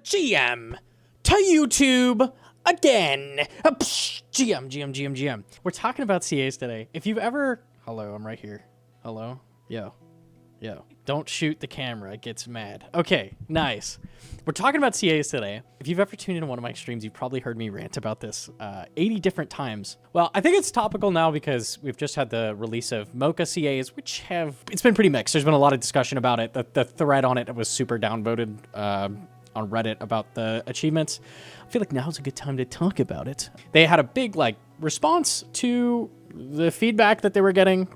GM to YouTube again. GM. We're talking about CAs today. If you've ever... Hello, I'm right here. Hello? Yo. Don't shoot the camera. It gets mad. Okay, nice. We're talking about CAs today. If you've ever tuned into one of my streams, you've probably heard me rant about this 80 different times. Well, I think it's topical now because we've just had the release of Mocha CAs, which have... It's been pretty mixed. There's been a lot of discussion about it. The thread on it was super downvoted on Reddit about the achievements. I feel like now's a good time to talk about it. They had a big, response to the feedback that they were getting.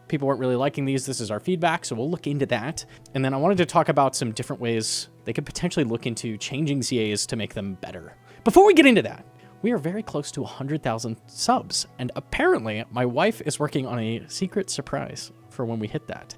People weren't really liking these. This is our feedback, so we'll look into that. And then I wanted to talk about some different ways they could potentially look into changing CAs to make them better. Before we get into that, we are very close to 100,000 subs, and apparently my wife is working on a secret surprise for when we hit that.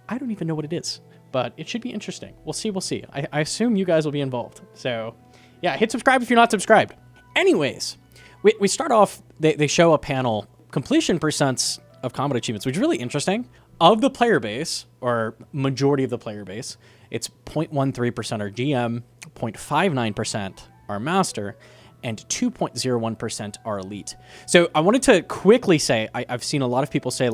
I don't even know what it is, but it should be interesting. We'll see. I assume you guys will be involved. So yeah, hit subscribe if you're not subscribed. Anyways, we start off, they show a panel, completion percents of combat achievements, which is really interesting. Of the player base, or majority of the player base, it's 0.13% are GM, 0.59% are master, and 2.01% are elite. So I wanted to quickly say, I've seen a lot of people say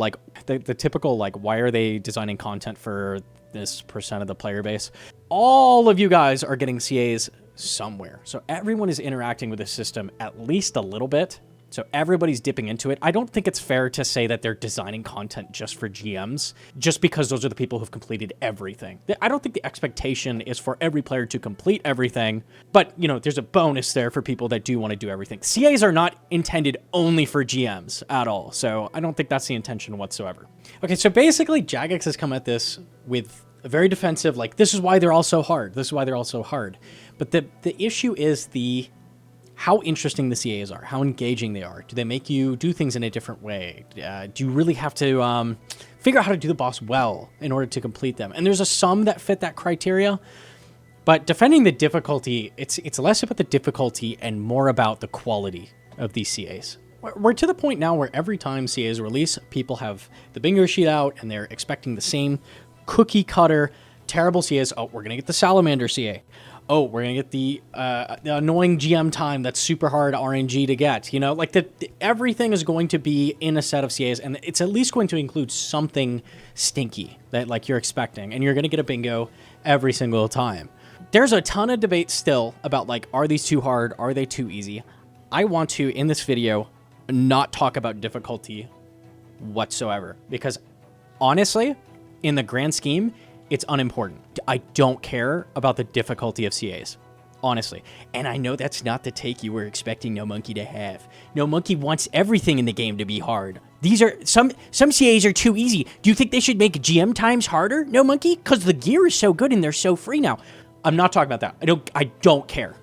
the typical, why are they designing content for this percent of the player base? All of you guys are getting CAs somewhere. So everyone is interacting with the system at least a little bit. So everybody's dipping into it. I don't think it's fair to say that they're designing content just for GMs, just because those are the people who've completed everything. I don't think the expectation is for every player to complete everything, but, there's a bonus there for people that do want to do everything. CAs are not intended only for GMs at all, so I don't think that's the intention whatsoever. Okay, so basically, Jagex has come at this with a very defensive, this is why they're all so hard. But the issue is how interesting the CAs are, how engaging they are. Do they make you do things in a different way? Do you really have to figure out how to do the boss well in order to complete them? And there's some that fit that criteria, but defending the difficulty, it's less about the difficulty and more about the quality of these CAs. We're to the point now where every time CAs release, people have the bingo sheet out and they're expecting the same cookie cutter, terrible CAs. Oh, we're gonna get the Salamander CA. Oh, we're going to get the annoying GM time that's super hard RNG to get. Everything is going to be in a set of CAs, and it's at least going to include something stinky that you're expecting, and you're going to get a bingo every single time. There's a ton of debate still about, are these too hard? Are they too easy? I want to, in this video, not talk about difficulty whatsoever, because honestly, in the grand scheme, it's unimportant. I don't care about the difficulty of CAs, honestly. And I know that's not the take you were expecting Gnomonkey to have. Gnomonkey wants everything in the game to be hard. These are some CAs are too easy. Do you think they should make GM times harder, Gnomonkey? Because the gear is so good and they're so free now. I'm not talking about that. I don't care.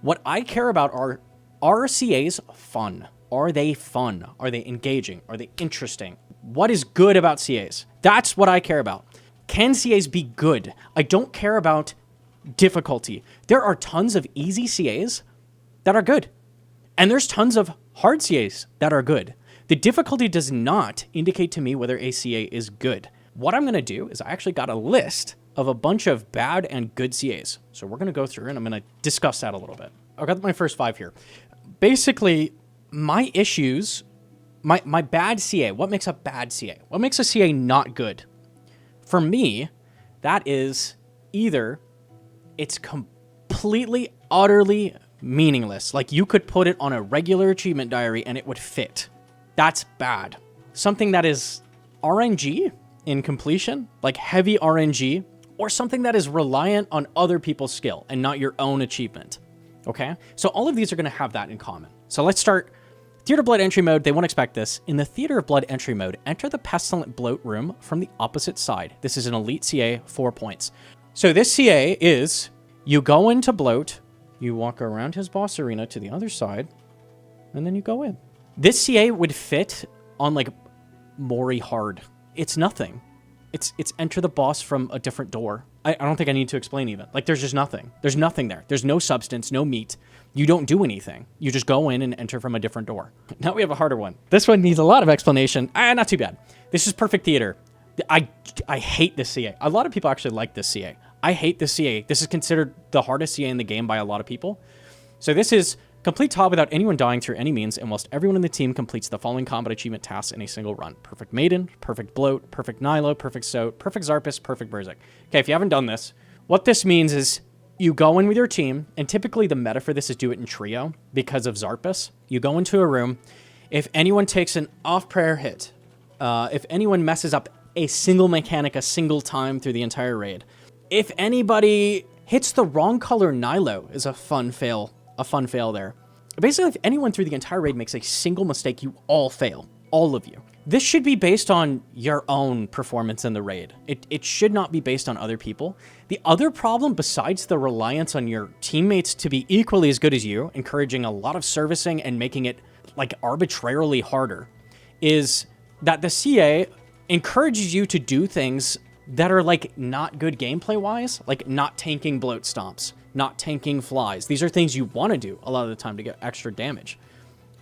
What I care about are CAs fun? Are they fun? Are they engaging? Are they interesting? What is good about CAs? That's what I care about. Can CAs be good? I don't care about difficulty. There are tons of easy CAs that are good. And there's tons of hard CAs that are good. The difficulty does not indicate to me whether a CA is good. What I'm going to do is I actually got a list of a bunch of bad and good CAs. So we're going to go through and I'm going to discuss that a little bit. I've got my first 5 here. Basically, my issues... My bad CA, what makes a bad CA? What makes a CA not good? For me, that is either it's completely, utterly meaningless. You could put it on a regular achievement diary and it would fit. That's bad. Something that is RNG in completion, heavy RNG, or something that is reliant on other people's skill and not your own achievement. Okay? So all of these are going to have that in common. So let's start... Theater of Blood entry mode, they won't expect this. In the Theater of Blood entry mode, enter the Pestilent Bloat room from the opposite side. This is an elite CA, 4 points. So this CA is, you go into Bloat, you walk around his boss arena to the other side, and then you go in. This CA would fit on Mori hard. It's nothing. It's enter the boss from a different door. I don't think I need to explain even. There's just nothing. There's nothing there. There's no substance, no meat. You don't do anything. You just go in and enter from a different door. Now we have a harder one. This one needs a lot of explanation. Not too bad. This is Perfect Theater. I hate this CA. A lot of people actually like this CA. I hate this CA. This is considered the hardest CA in the game by a lot of people. So this is complete Tob without anyone dying through any means, and whilst everyone in the team completes the following combat achievement tasks in a single run. Perfect Maiden, Perfect Bloat, Perfect Nilo, Perfect Soat, Perfect Zarpus, Perfect Berserk. Okay, if you haven't done this, what this means is you go in with your team, and typically the meta for this is do it in trio because of Zarpus. You go into a room. If anyone takes an off-prayer hit, if anyone messes up a single mechanic a single time through the entire raid, if anybody hits the wrong color Nilo is a fun fail there. Basically, if anyone through the entire raid makes a single mistake, you all fail. All of you. This should be based on your own performance in the raid. It should not be based on other people. The other problem, besides the reliance on your teammates to be equally as good as you, encouraging a lot of servicing and making it like arbitrarily harder, is that the CA encourages you to do things that are like not good gameplay wise, like not tanking bloat stomps, not tanking flies. These are things you want to do a lot of the time to get extra damage.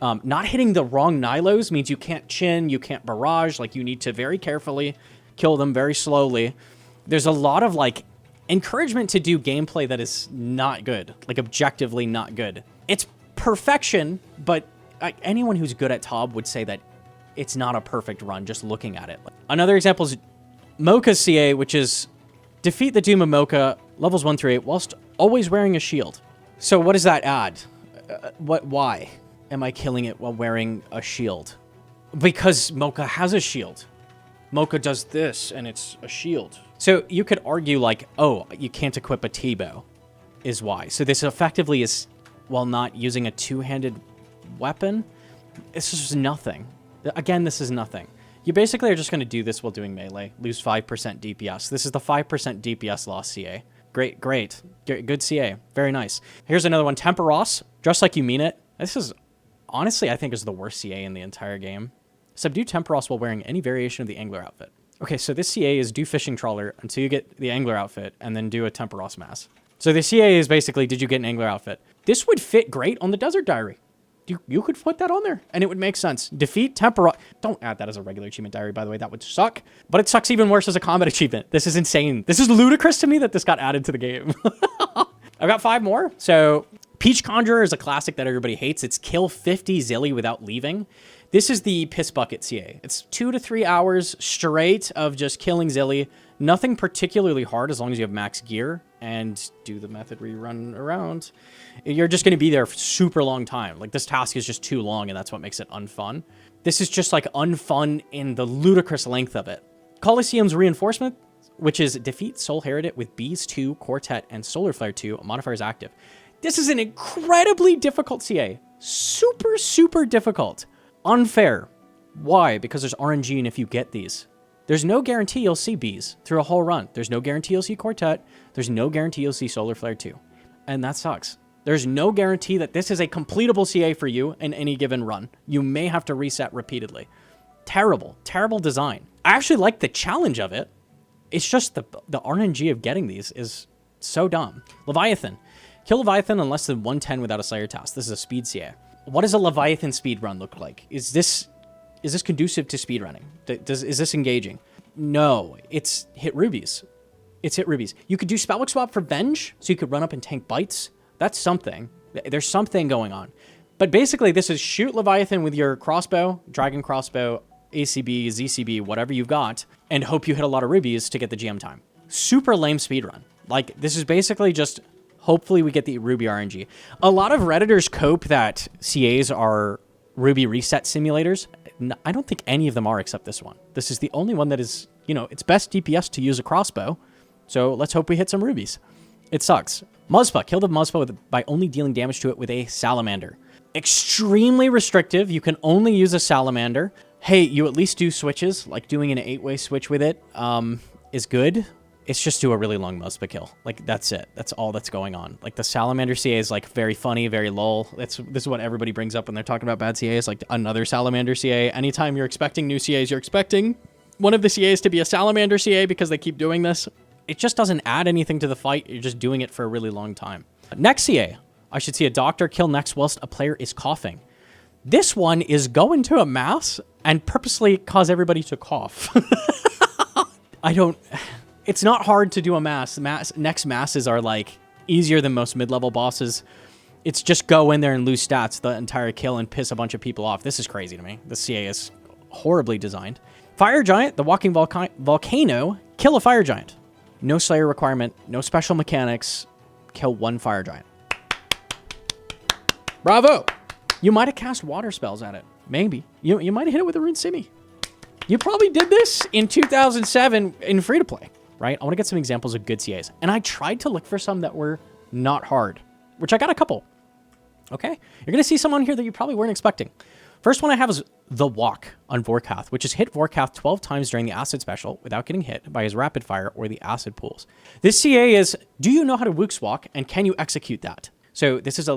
Not hitting the wrong Nilos means you can't chin, you can't barrage, like you need to very carefully kill them very slowly. There's a lot of like encouragement to do gameplay that is not good, like objectively not good. It's perfection, but anyone who's good at Tob would say that it's not a perfect run just looking at it. Another example is Mocha's CA, which is defeat the Doom of Mocha, levels 1 through 8, whilst always wearing a shield. So what does that add? Why am I killing it while wearing a shield? Because Mocha has a shield. Mocha does this, and it's a shield. So you could argue like, oh, you can't equip a T-bow is why. So this effectively is, while not using a two-handed weapon, it's just nothing. Again, this is nothing. You basically are just going to do this while doing melee, lose 5% DPS. This is the 5% DPS loss CA. Great. Good CA. Very nice. Here's another one, Temperos, Just Like You Mean It. This is, honestly, I think is the worst CA in the entire game. Subdue Temperos while wearing any variation of the Angler outfit. Okay, so this CA is do Fishing Trawler until you get the Angler outfit, and then do a Temperos mass. So the CA is basically, did you get an Angler outfit? This would fit great on the Desert Diary. You could put that on there, and it would make sense. Defeat Temperos. Don't add that as a regular achievement diary, by the way. That would suck. But it sucks even worse as a combat achievement. This is insane. This is ludicrous to me that this got added to the game. I've got 5 more. So Peach Conjurer is a classic that everybody hates. It's kill 50 Zilly without leaving. This is the Piss Bucket CA. It's 2 to 3 hours straight of just killing Zilly. Nothing particularly hard as long as you have max gear and do the method where you run around. You're just going to be there for a super long time. Like, this task is just too long, and that's what makes it unfun. This is just, like, unfun in the ludicrous length of it. Coliseum's Reinforcement, which is defeat Soul Heredit with Bees 2, Quartet, and Solar Flare 2, modifiers active. This is an incredibly difficult CA. Super, super difficult. Unfair. Why? Because there's RNG, and if you get these, there's no guarantee you'll see Bees through a whole run. There's no guarantee you'll see Quartet. There's no guarantee you'll see Solar Flare 2. And that sucks. There's no guarantee that this is a completable CA for you in any given run. You may have to reset repeatedly. Terrible, terrible design. I actually like the challenge of it. It's just the RNG of getting these is so dumb. Leviathan. Kill Leviathan in less than 110 without a Slayer task. This is a speed CA. What does a Leviathan speed run look like? Is this conducive to speedrunning? Is this engaging? No, it's hit rubies. It's hit rubies. You could do Spellbook Swap for Venge, so you could run up and tank bites. That's something. There's something going on. But basically, this is shoot Leviathan with your crossbow, Dragon Crossbow, ACB, ZCB, whatever you've got, and hope you hit a lot of rubies to get the GM time. Super lame speedrun. Like, this is basically just, hopefully we get the ruby RNG. A lot of Redditors cope that CAs are ruby reset simulators. I don't think any of them are except this one. This is the only one that is, you know, it's best DPS to use a crossbow. So let's hope we hit some rubies. It sucks. Muzpa. Kill the Muzpa by only dealing damage to it with a Salamander. Extremely restrictive. You can only use a Salamander. Hey, you at least do switches. Like doing an 8-way switch with it is good. It's just do a really long Muzpa kill. Like, that's it. That's all that's going on. Like, the Salamander CA is, like, very funny, very lol. This is what everybody brings up when they're talking about bad CAs, like another Salamander CA. Anytime you're expecting new CAs, you're expecting one of the CAs to be a Salamander CA because they keep doing this. It just doesn't add anything to the fight. You're just doing it for a really long time. Next CA. I should see a doctor kill next whilst a player is coughing. This one is go into a mass and purposely cause everybody to cough. It's not hard to do a mass. Next masses are like easier than most mid-level bosses. It's just go in there and lose stats the entire kill and piss a bunch of people off. This is crazy to me. The CA is horribly designed. Fire Giant, the walking volcano, kill a Fire Giant. No Slayer requirement, no special mechanics, kill one Fire Giant. Bravo! You might have cast water spells at it. Maybe. You might have hit it with a Rune Simi. You probably did this in 2007 in free-to-play, right? I want to get some examples of good CAs. And I tried to look for some that were not hard, which I got a couple. Okay? You're going to see some on here that you probably weren't expecting. First one I have is The Walk on Vorkath, which is hit Vorkath 12 times during the acid special without getting hit by his rapid fire or the acid pools. This CA is, do you know how to Wooks Walk and can you execute that? So this is a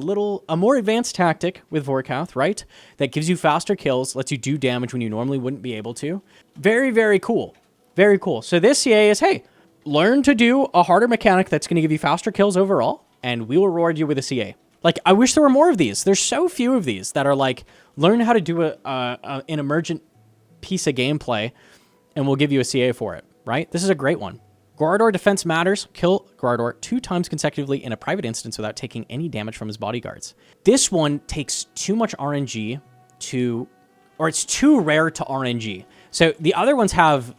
more advanced tactic with Vorkath, right? That gives you faster kills, lets you do damage when you normally wouldn't be able to. Very, very cool. Very cool. So this CA is, hey, learn to do a harder mechanic that's going to give you faster kills overall, and we will reward you with a CA. Like, I wish there were more of these. There's so few of these that are like, learn how to do an emergent piece of gameplay, and we'll give you a CA for it, right? This is a great one. Gorador Defense Matters. Kill Gorador 2 times consecutively in a private instance without taking any damage from his bodyguards. This one takes too much RNG or it's too rare to RNG. So the other ones have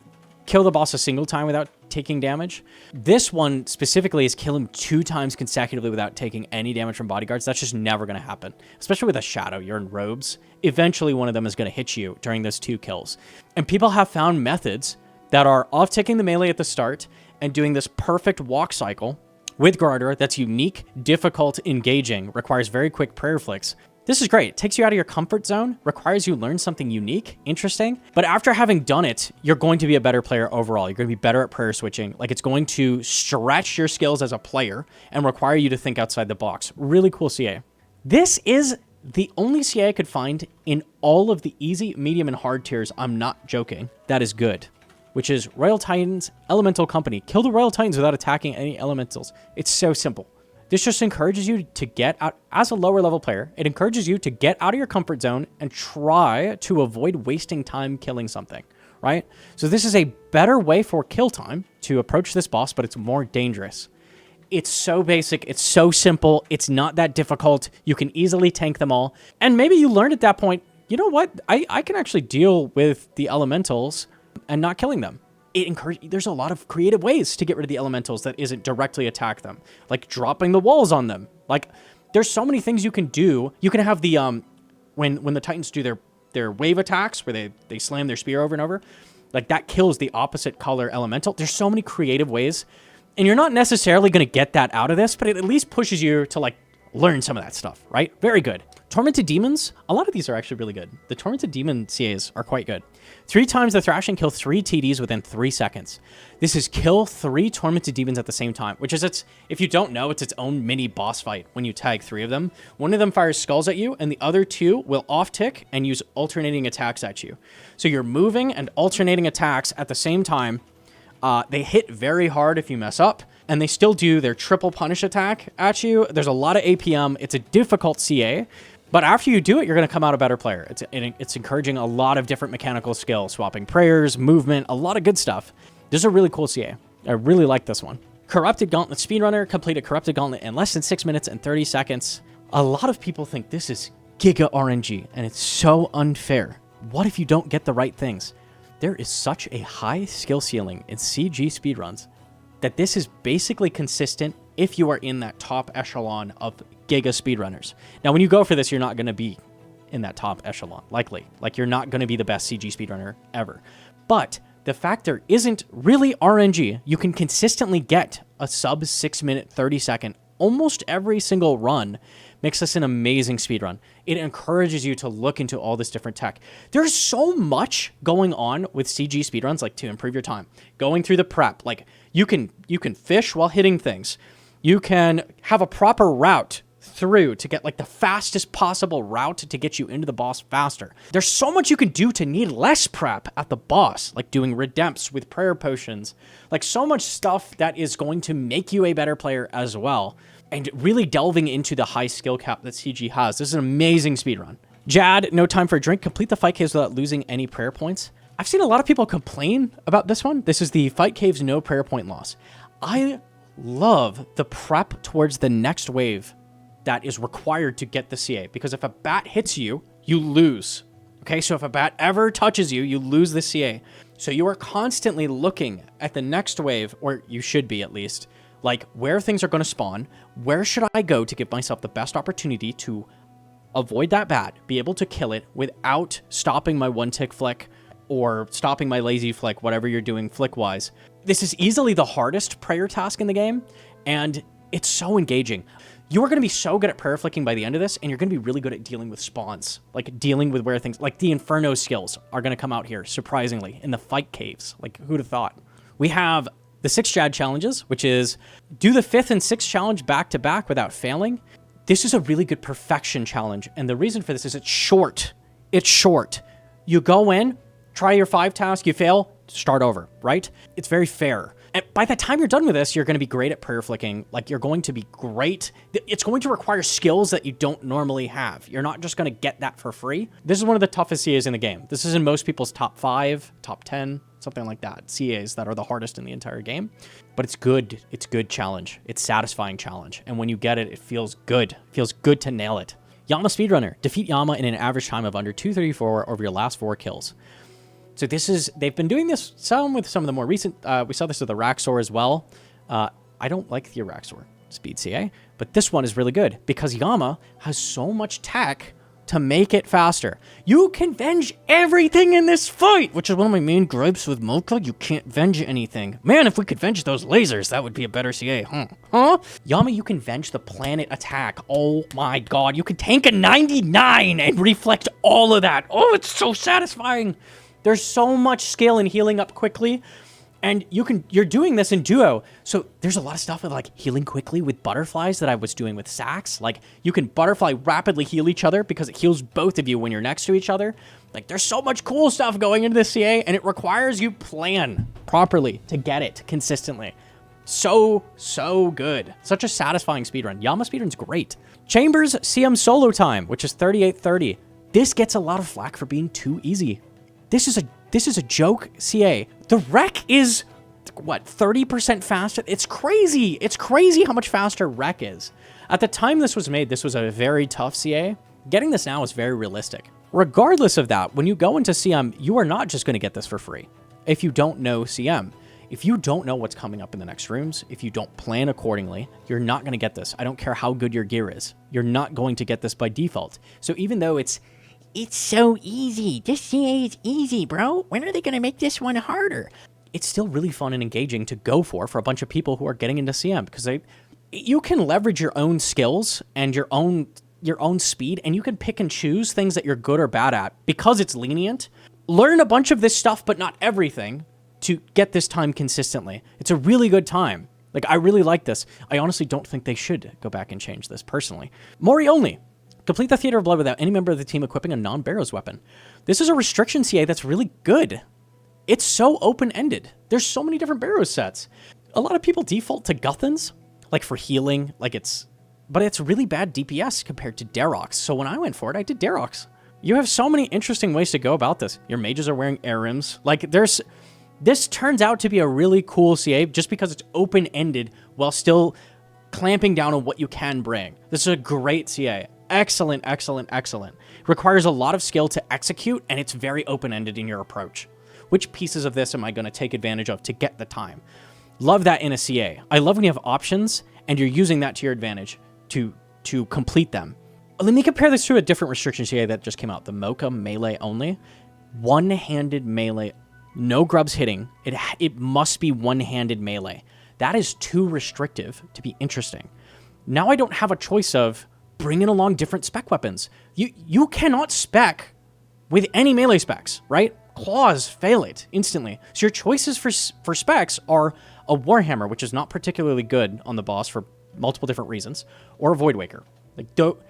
kill the boss a single time without taking damage. This one specifically is kill him 2 times consecutively without taking any damage from bodyguards. That's just never going to happen, especially with a shadow. You're in robes. Eventually, one of them is going to hit you during those 2 kills. And people have found methods that are off-ticking the melee at the start and doing this perfect walk cycle with Gorador that's unique, difficult, engaging, requires very quick prayer flicks. This is great. It takes you out of your comfort zone, requires you learn something unique, interesting. But after having done it, you're going to be a better player overall. You're going to be better at prayer switching. Like, it's going to stretch your skills as a player and require you to think outside the box. Really cool CA. This is the only CA I could find in all of the easy, medium, and hard tiers. I'm not joking. That is good. Which is Royal Titans Elemental Company. Kill the Royal Titans without attacking any elementals. It's so simple. This just encourages you to get out, as a lower level player, it encourages you to get out of your comfort zone and try to avoid wasting time killing something, right? So this is a better way for kill time to approach this boss, but it's more dangerous. It's so basic, it's so simple, it's not that difficult, you can easily tank them all, and maybe you learned at that point, you know what, I can actually deal with the elementals and not killing them. There's a lot of creative ways to get rid of the elementals that isn't directly attack them, like dropping the walls on them. Like, there's so many things you can do. You can have the when the Titans do their wave attacks where they slam their spear over and over, like that kills the opposite color elemental. There's so many creative ways, and you're not necessarily going to get that out of this, but it at least pushes you to like learn some of that stuff, right? Very good. Tormented Demons, a lot of these are actually really good. The Tormented Demon CAs are quite good. 3 times the Thrash and kill 3 TDs within 3 seconds. This is kill 3 Tormented Demons at the same time, which is, if you don't know, it's its own mini boss fight when you tag 3 of them. One of them fires skulls at you, and the other 2 will off-tick and use alternating attacks at you. So you're moving and alternating attacks at the same time. They hit very hard if you mess up, and they still do their triple punish attack at you. There's a lot of APM. It's a difficult CA. But after you do it, you're going to come out a better player. It's encouraging a lot of different mechanical skills, swapping prayers, movement, a lot of good stuff. This is a really cool CA. I really like this one. Corrupted Gauntlet Speedrunner. Completed Corrupted Gauntlet in less than 6 minutes and 30 seconds. A lot of people think this is giga RNG, and it's so unfair. What if you don't get the right things? There is such a high skill ceiling in CG speedruns that this is basically consistent if you are in that top echelon of giga speedrunners. Now, when you go for this, you're not going to be in that top echelon, likely. Like, you're not going to be the best CG speedrunner ever. But the fact there isn't really RNG, you can consistently get a sub 6 minute, 30 second, almost every single run, makes this an amazing speedrun. It encourages you to look into all this different tech. There's so much going on with CG speedruns, like, to improve your time. Going through the prep, like, you can fish while hitting things. You can have a proper route through to get like the fastest possible route to get you into the boss faster. There's so much you can do to need less prep at the boss, like doing redempts with prayer potions, like so much stuff that is going to make you a better player as well. And really delving into the high skill cap that CG has. This is an amazing speedrun. Jad, no time for a drink. Complete the fight caves without losing any prayer points. I've seen a lot of people complain about this one. This is the Fight Caves no prayer point loss. I love the prep towards the next wave that is required to get the CA, because if a bat hits you, you lose. Okay, so if a bat ever touches you, you lose the CA. So you are constantly looking at the next wave, or you should be at least, like where things are going to spawn, where should I go to give myself the best opportunity to avoid that bat, be able to kill it without stopping my one tick flick or stopping my lazy flick, whatever you're doing flick-wise. This is easily the hardest prayer task in the game, and it's so engaging. You are going to be so good at prayer flicking by the end of this, and you're going to be really good at dealing with spawns, like dealing with where things, like the Inferno skills are going to come out here, surprisingly, in the Fight Caves. Like, who'd have thought? We have the 6 Jad challenges, which is do the 5th and 6th challenge back-to-back without failing. This is a really good perfection challenge, and the reason for this is it's short. It's short. You go in, try your 5 tasks, you fail, start over, right? It's very fair. And by the time you're done with this, you're going to be great at prayer flicking. Like, you're going to be great. It's going to require skills that you don't normally have. You're not just going to get that for free. This is one of the toughest CAs in the game. This is in most people's top 5, top 10, something like that. CAs that are the hardest in the entire game. But it's good. It's good challenge. It's satisfying challenge. And when you get it, it feels good. It feels good to nail it. Yama Speedrunner. Defeat Yama in an average time of under 2:34 over your last 4 kills. So this is, they've been doing this some with some of the more recent, we saw this with the Raxor as well. I don't like the Raxor speed CA, but this one is really good because Yama has so much tech to make it faster. You can venge everything in this fight, which is one of my main gripes with Mocha. You can't venge anything. Man, if we could venge those lasers, that would be a better CA, huh? Yama, you can venge the planet attack. Oh my god, you can tank a 99 and reflect all of that. Oh, it's so satisfying. There's so much skill in healing up quickly, and you're doing this in duo. So there's a lot of stuff with like healing quickly with butterflies that I was doing with Sax. Like you can butterfly rapidly heal each other because it heals both of you when you're next to each other. Like there's so much cool stuff going into this CA, and it requires you plan properly to get it consistently. So good. Such a satisfying speedrun. Yama speedrun's great. Chambers CM solo time, which is 38:30. This gets a lot of flack for being too easy. This is a joke CA. The rec is, what, 30% faster? It's crazy. It's crazy how much faster rec is. At the time this was made, this was a very tough CA. Getting this now is very realistic. Regardless of that, when you go into CM, you are not just going to get this for free. If you don't know CM, if you don't know what's coming up in the next rooms, if you don't plan accordingly, you're not going to get this. I don't care how good your gear is. You're not going to get this by default. So even though it's so easy. This CA is easy, bro. When are they going to make this one harder? It's still really fun and engaging to go for a bunch of people who are getting into CM because you can leverage your own skills and your own speed, and you can pick and choose things that you're good or bad at because it's lenient. Learn a bunch of this stuff, but not everything, to get this time consistently. It's a really good time. Like, I really like this. I honestly don't think they should go back and change this personally. Mori only. Complete the Theater of Blood without any member of the team equipping a non-Barrows weapon. This is a restriction CA that's really good. It's so open-ended. There's so many different Barrows sets. A lot of people default to Guthans, like for healing, but it's really bad DPS compared to Darox. So when I went for it, I did Darox. You have so many interesting ways to go about this. Your mages are wearing air rims. Like this turns out to be a really cool CA just because it's open-ended while still clamping down on what you can bring. This is a great CA. Excellent, excellent, excellent. Requires a lot of skill to execute, and it's very open-ended in your approach. Which pieces of this am I going to take advantage of to get the time? Love that in a CA. I love when you have options, and you're using that to your advantage to complete them. Let me compare this to a different restriction CA that just came out. The Mocha melee only. One-handed melee. No grubs hitting. It must be one-handed melee. That is too restrictive to be interesting. Now I don't have a choice of bringing along different spec weapons. You cannot spec with any melee specs, right? Claws fail it instantly. So your choices for specs are a Warhammer, which is not particularly good on the boss for multiple different reasons, or a Voidwaker.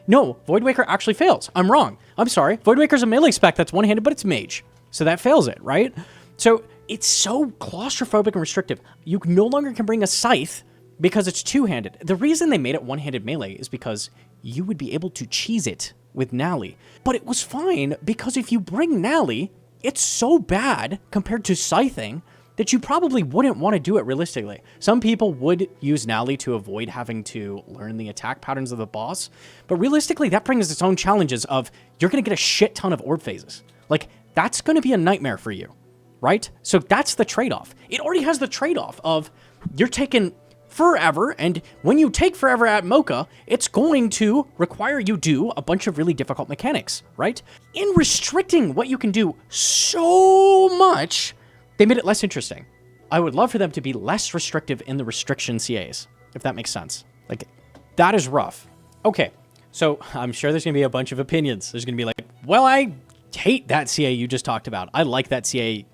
No, Voidwaker actually fails. I'm wrong. I'm sorry. Voidwaker's a melee spec that's one-handed, but it's mage. So that fails it, right? So it's so claustrophobic and restrictive. You no longer can bring a scythe because it's two-handed. The reason they made it one-handed melee is because you would be able to cheese it with Nally. But it was fine because if you bring Nally, it's so bad compared to scything that you probably wouldn't want to do it realistically. Some people would use Nally to avoid having to learn the attack patterns of the boss, but realistically, that brings its own challenges of you're going to get a shit ton of orb phases. Like, that's going to be a nightmare for you, right? So that's the trade-off. It already has the trade-off of you're taking forever, and when you take forever at Mocha, it's going to require you do a bunch of really difficult mechanics, right? In restricting what you can do so much, they made it less interesting. I would love for them to be less restrictive in the restriction CAs, if that makes sense. Like, that is rough. Okay, so I'm sure there's going to be a bunch of opinions. There's going to be like, well, I hate that CA you just talked about. I like that CA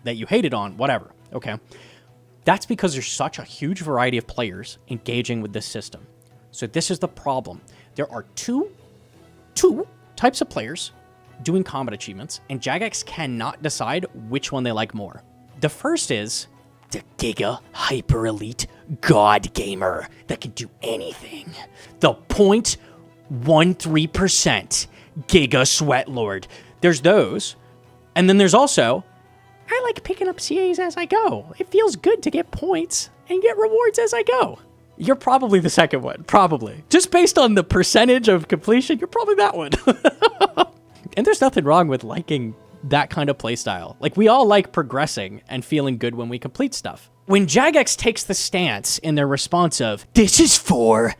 that you hated on, whatever. Okay. That's because there's such a huge variety of players engaging with this system. So this is the problem. There are two types of players doing combat achievements, and Jagex cannot decide which one they like more. The first is the Giga Hyper Elite God Gamer that can do anything. The 0.13% Giga Sweat Lord. There's those, and then there's also, I like picking up CAs as I go. It feels good to get points and get rewards as I go. You're probably the second one, probably. Just based on the percentage of completion, you're probably that one. And there's nothing wrong with liking that kind of playstyle. Like, we all like progressing and feeling good when we complete stuff. When Jagex takes the stance in their response of, this is for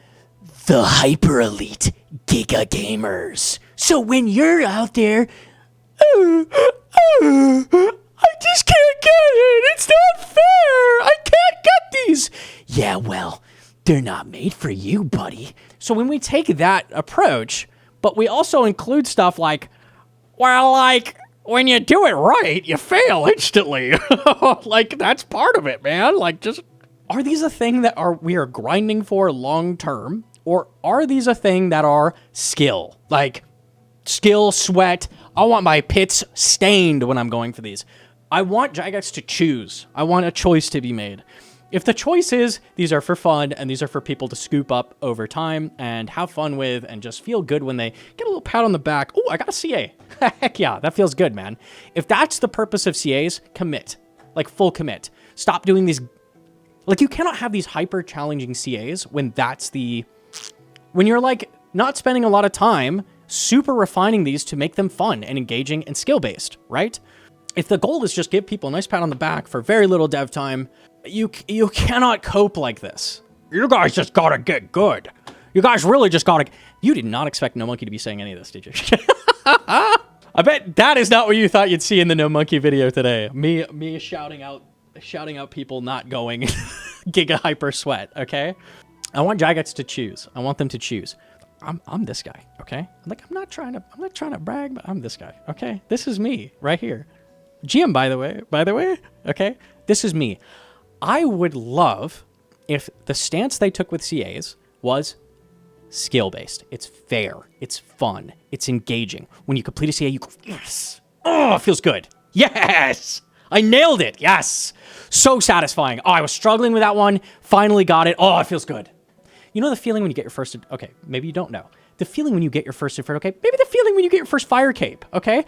the hyper elite Giga Gamers. So when you're out there, I just can't get it. It's not fair. I can't get these. Yeah, well, they're not made for you, buddy. So when we take that approach, but we also include stuff like, well, like, when you do it right, you fail instantly. Like, that's part of it, man. Like, just, are these a thing that we are grinding for long term? Or are these a thing that are skill? Like, skill, sweat. I want my pits stained when I'm going for these. I want Jagex to choose. I want a choice to be made. If the choice is these are for fun and these are for people to scoop up over time and have fun with and just feel good when they get a little pat on the back. Oh, I got a CA. Heck yeah, that feels good, man. If that's the purpose of CAs, commit. Like, full commit. Stop doing these. Like, you cannot have these hyper challenging CAs when when you're like not spending a lot of time super refining these to make them fun and engaging and skill-based, right? If the goal is just give people a nice pat on the back for very little dev time, you cannot cope like this. You guys just gotta get good. You guys really just gotta... You did not expect Gnomonkey to be saying any of this, did you? I bet that is not what you thought you'd see in the Gnomonkey video today. Me shouting out people not going Giga Hyper Sweat, okay? I want Jagex to choose. I want them to choose. I'm this guy, okay? Like, I'm not trying to brag, but I'm this guy, okay? This is me right here. GM, by the way, okay? This is me. I would love if the stance they took with CAs was skill-based. It's fair. It's fun. It's engaging. When you complete a CA, you go, yes! Oh, it feels good. Yes! I nailed it. Yes! So satisfying. Oh, I was struggling with that one. Finally got it. Oh, it feels good. You know the feeling when you get your first... Okay, maybe you don't know. The feeling when you get your first... Okay, maybe the feeling when you get your first fire cape, okay?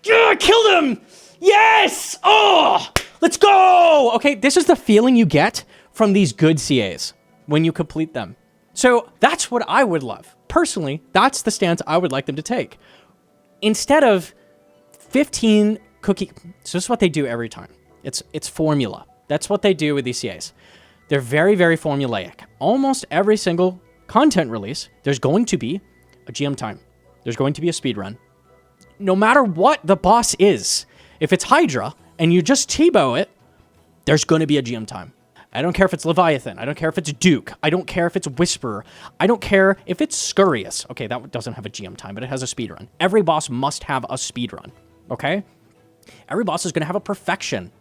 Yeah, killed him! Yes! Oh! Let's go! Okay, this is the feeling you get from these good CAs when you complete them. So that's what I would love. Personally, that's the stance I would like them to take. Instead of 15 cookie... So this is what they do every time. It's formula. That's what they do with these CAs. They're very, very formulaic. Almost every single content release, there's going to be a GM time. There's going to be a speed run. No matter what the boss is, if it's Hydra and you just T-bow it, there's going to be a GM time. I don't care if it's Leviathan. I don't care if it's Duke. I don't care if it's Whisperer. I don't care if it's Scurious. Okay, that doesn't have a GM time, but it has a speed run. Every boss must have a speed run, okay? Every boss is going to have a perfection.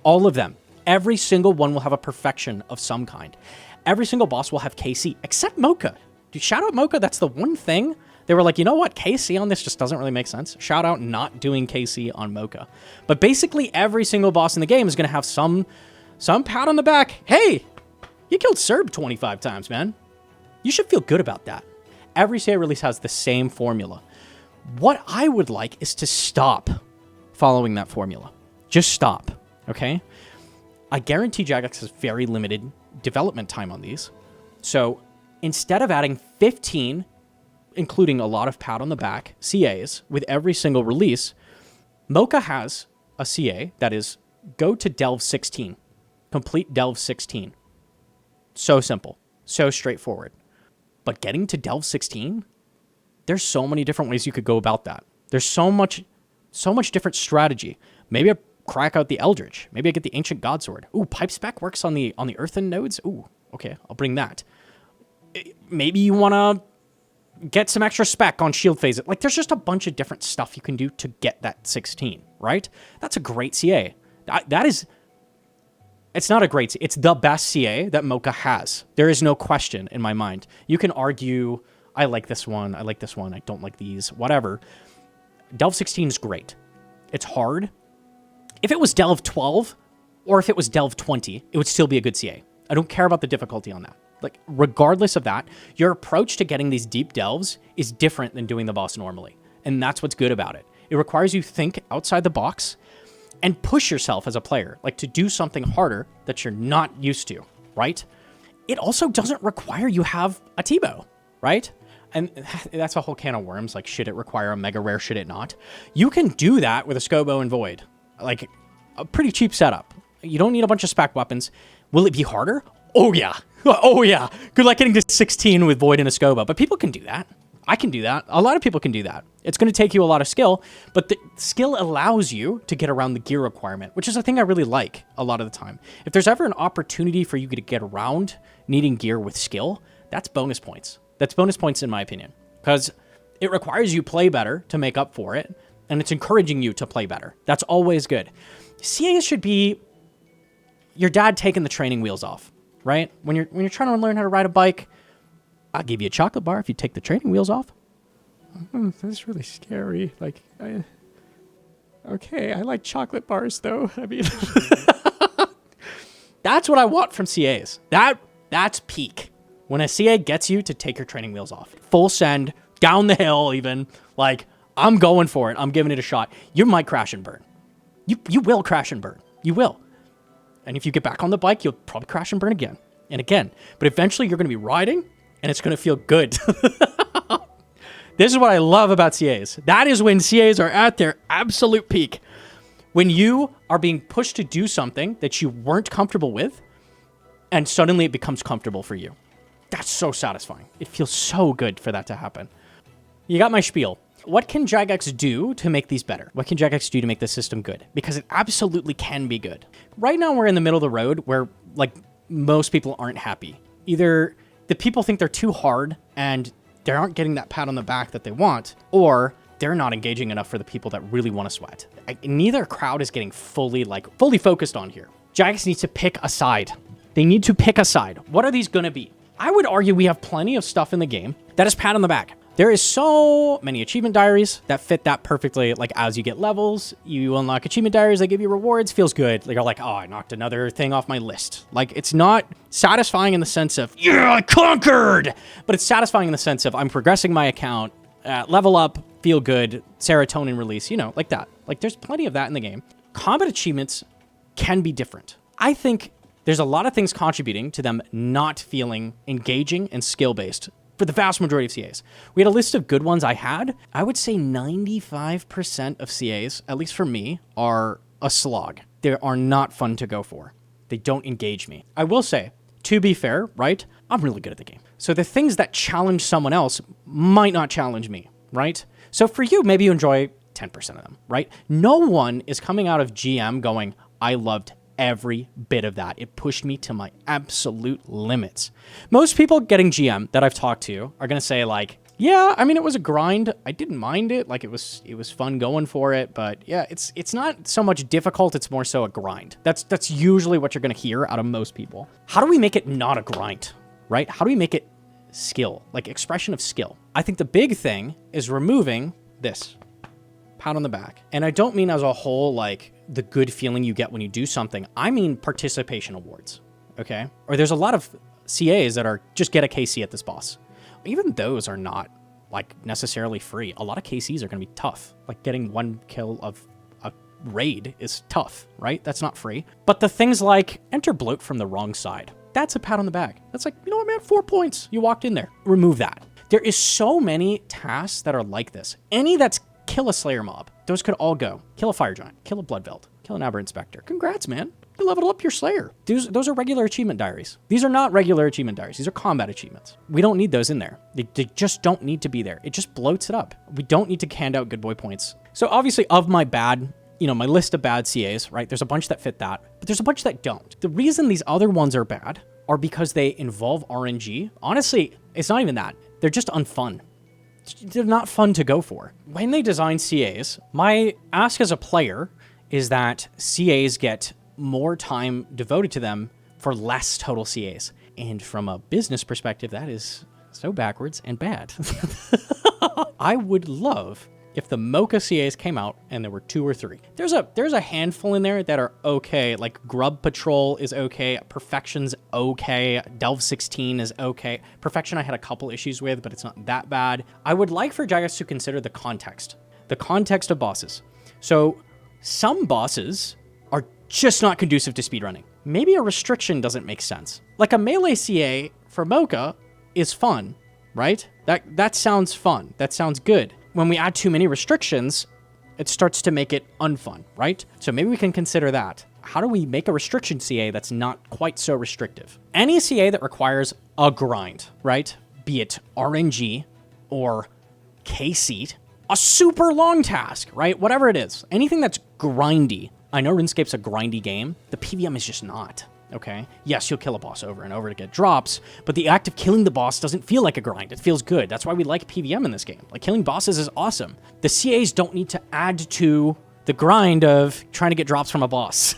All of them. Every single one will have a perfection of some kind. Every single boss will have KC, except Mocha. Dude, shout out Mocha. That's the one thing. They were like, you know what? KC on this just doesn't really make sense. Shout out not doing KC on Mocha. But basically, every single boss in the game is going to have some pat on the back. Hey, you killed Serb 25 times, man. You should feel good about that. Every CA release has the same formula. What I would like is to stop following that formula. Just stop, okay? I guarantee Jagex has very limited development time on these. So instead of adding 15, including a lot of pat on the back, CAs with every single release, Mocha has a CA that is go to Delve 16. Complete Delve 16. So simple. So straightforward. But getting to Delve 16, there's so many different ways you could go about that. There's so much different strategy. Maybe I crack out the Eldritch. Maybe I get the Ancient Godsword. Ooh, Pipe Spec works on the Earthen nodes. Ooh, okay, I'll bring that. Maybe you want to get some extra spec on shield phase. Like, there's just a bunch of different stuff you can do to get that 16, right? That's a great CA. That is... It's not a great... It's the best CA that Mocha has. There is no question in my mind. You can argue, I like this one, I like this one, I don't like these, whatever. Delve 16 is great. It's hard. If it was Delve 12, or if it was Delve 20, it would still be a good CA. I don't care about the difficulty on that. Like, regardless of that, your approach to getting these deep delves is different than doing the boss normally. And that's what's good about it. It requires you to think outside the box and push yourself as a player, like to do something harder that you're not used to, right? It also doesn't require you have a T-bow, right? And that's a whole can of worms, like, should it require a mega rare, should it not? You can do that with a Scobo and Void. Like, a pretty cheap setup. You don't need a bunch of spec weapons. Will it be harder? Oh, yeah. Oh, yeah. Good luck getting to 16 with Void and a Scobo. But people can do that. I can do that. A lot of people can do that. It's going to take you a lot of skill, but the skill allows you to get around the gear requirement, which is a thing I really like a lot of the time. If there's ever an opportunity for you to get around needing gear with skill, that's bonus points. That's bonus points in my opinion, because it requires you play better to make up for it, and it's encouraging you to play better. That's always good. CAs should be your dad taking the training wheels off, right? When you're trying to learn how to ride a bike, I'll give you a chocolate bar if you take the training wheels off. Oh, that's really scary. Like, okay, I like chocolate bars though. I mean, that's what I want from CAs. That's peak. When a CA gets you to take your training wheels off, full send, down the hill even, like, I'm going for it. I'm giving it a shot. You might crash and burn. You will crash and burn. You will. And if you get back on the bike, you'll probably crash and burn again and again. But eventually you're going to be riding and it's going to feel good. This is what I love about CAs. That is when CAs are at their absolute peak. When you are being pushed to do something that you weren't comfortable with, and suddenly it becomes comfortable for you. That's so satisfying. It feels so good for that to happen. You got my spiel. What can Jagex do to make these better? What can Jagex do to make the system good? Because it absolutely can be good. Right now, we're in the middle of the road where, like, most people aren't happy. Either the people think they're too hard and they aren't getting that pat on the back that they want, or they're not engaging enough for the people that really want to sweat. Neither crowd is getting fully focused on here. Jagex needs to pick a side. They need to pick a side. What are these going to be? I would argue we have plenty of stuff in the game that is pat on the back. There is so many achievement diaries that fit that perfectly. Like, as you get levels, you unlock achievement diaries, they give you rewards, feels good. Like, you're like, oh, I knocked another thing off my list. Like, it's not satisfying in the sense of, yeah, I conquered! But it's satisfying in the sense of, I'm progressing my account, level up, feel good, serotonin release, you know, like that. Like, there's plenty of that in the game. Combat achievements can be different. I think there's a lot of things contributing to them not feeling engaging and skill-based for the vast majority of CAs. We had a list of good ones I had. I would say 95% of CAs, at least for me, are a slog. They are not fun to go for. They don't engage me. I will say, to be fair, right, I'm really good at the game. So the things that challenge someone else might not challenge me, right? So for you, maybe you enjoy 10% of them, right? No one is coming out of GM going, I loved every bit of that. It pushed me to my absolute limits. Most people getting GM that I've talked to are going to say, like, yeah, I mean, it was a grind. I didn't mind it. Like, it was fun going for it. But yeah, it's not so much difficult. It's more so a grind. That's usually what you're going to hear out of most people. How do we make it not a grind, right? How do we make it skill, like expression of skill? I think the big thing is removing this pat on the back. And I don't mean as a whole, like, the good feeling you get when you do something. I mean participation awards, okay? Or there's a lot of CAs that are just get a KC at this boss. Even those are not, like, necessarily free. A lot of KCs are going to be tough. Like, getting one kill of a raid is tough, right? That's not free. But the things like enter bloat from the wrong side, that's a pat on the back. That's like, you know what, man, 4 points. You walked in there. Remove that. There is so many tasks that are like this. Any that's kill a Slayer mob, those could all go. Kill a Fire Giant, kill a Bloodveld, kill an Aberrant Spectre. Congrats, man. You leveled up your Slayer. Those are regular achievement diaries. These are not regular achievement diaries. These are combat achievements. We don't need those in there. They just don't need to be there. It just bloats it up. We don't need to hand out good boy points. So obviously of my bad, my list of bad CAs, right? There's a bunch that fit that, but there's a bunch that don't. The reason these other ones are bad are because they involve RNG. Honestly, it's not even that. They're just unfun. They're not fun to go for. When they design CAs, my ask as a player is that CAs get more time devoted to them for less total CAs. And from a business perspective, that is so backwards and bad. I would love if the Mocha CAs came out and there were 2 or 3. There's a handful in there that are okay, like Grub Patrol is okay, Perfection's okay, Delve 16 is okay. Perfection I had a couple issues with, but it's not that bad. I would like for Jagex to consider the context of bosses. So some bosses are just not conducive to speedrunning. Maybe a restriction doesn't make sense. Like a melee CA for Mocha is fun, right? That sounds fun. That sounds good. When we add too many restrictions, it starts to make it unfun, right? So maybe we can consider that. How do we make a restriction CA that's not quite so restrictive? Any CA that requires a grind, right? Be it RNG or K-Seat, a super long task, right? Whatever it is, anything that's grindy. I know RuneScape's a grindy game. The PVM is just not. Okay, yes, you'll kill a boss over and over to get drops, but the act of killing the boss doesn't feel like a grind. It feels good. That's why we like PVM in this game. Like, killing bosses is awesome. The CAs don't need to add to the grind of trying to get drops from a boss.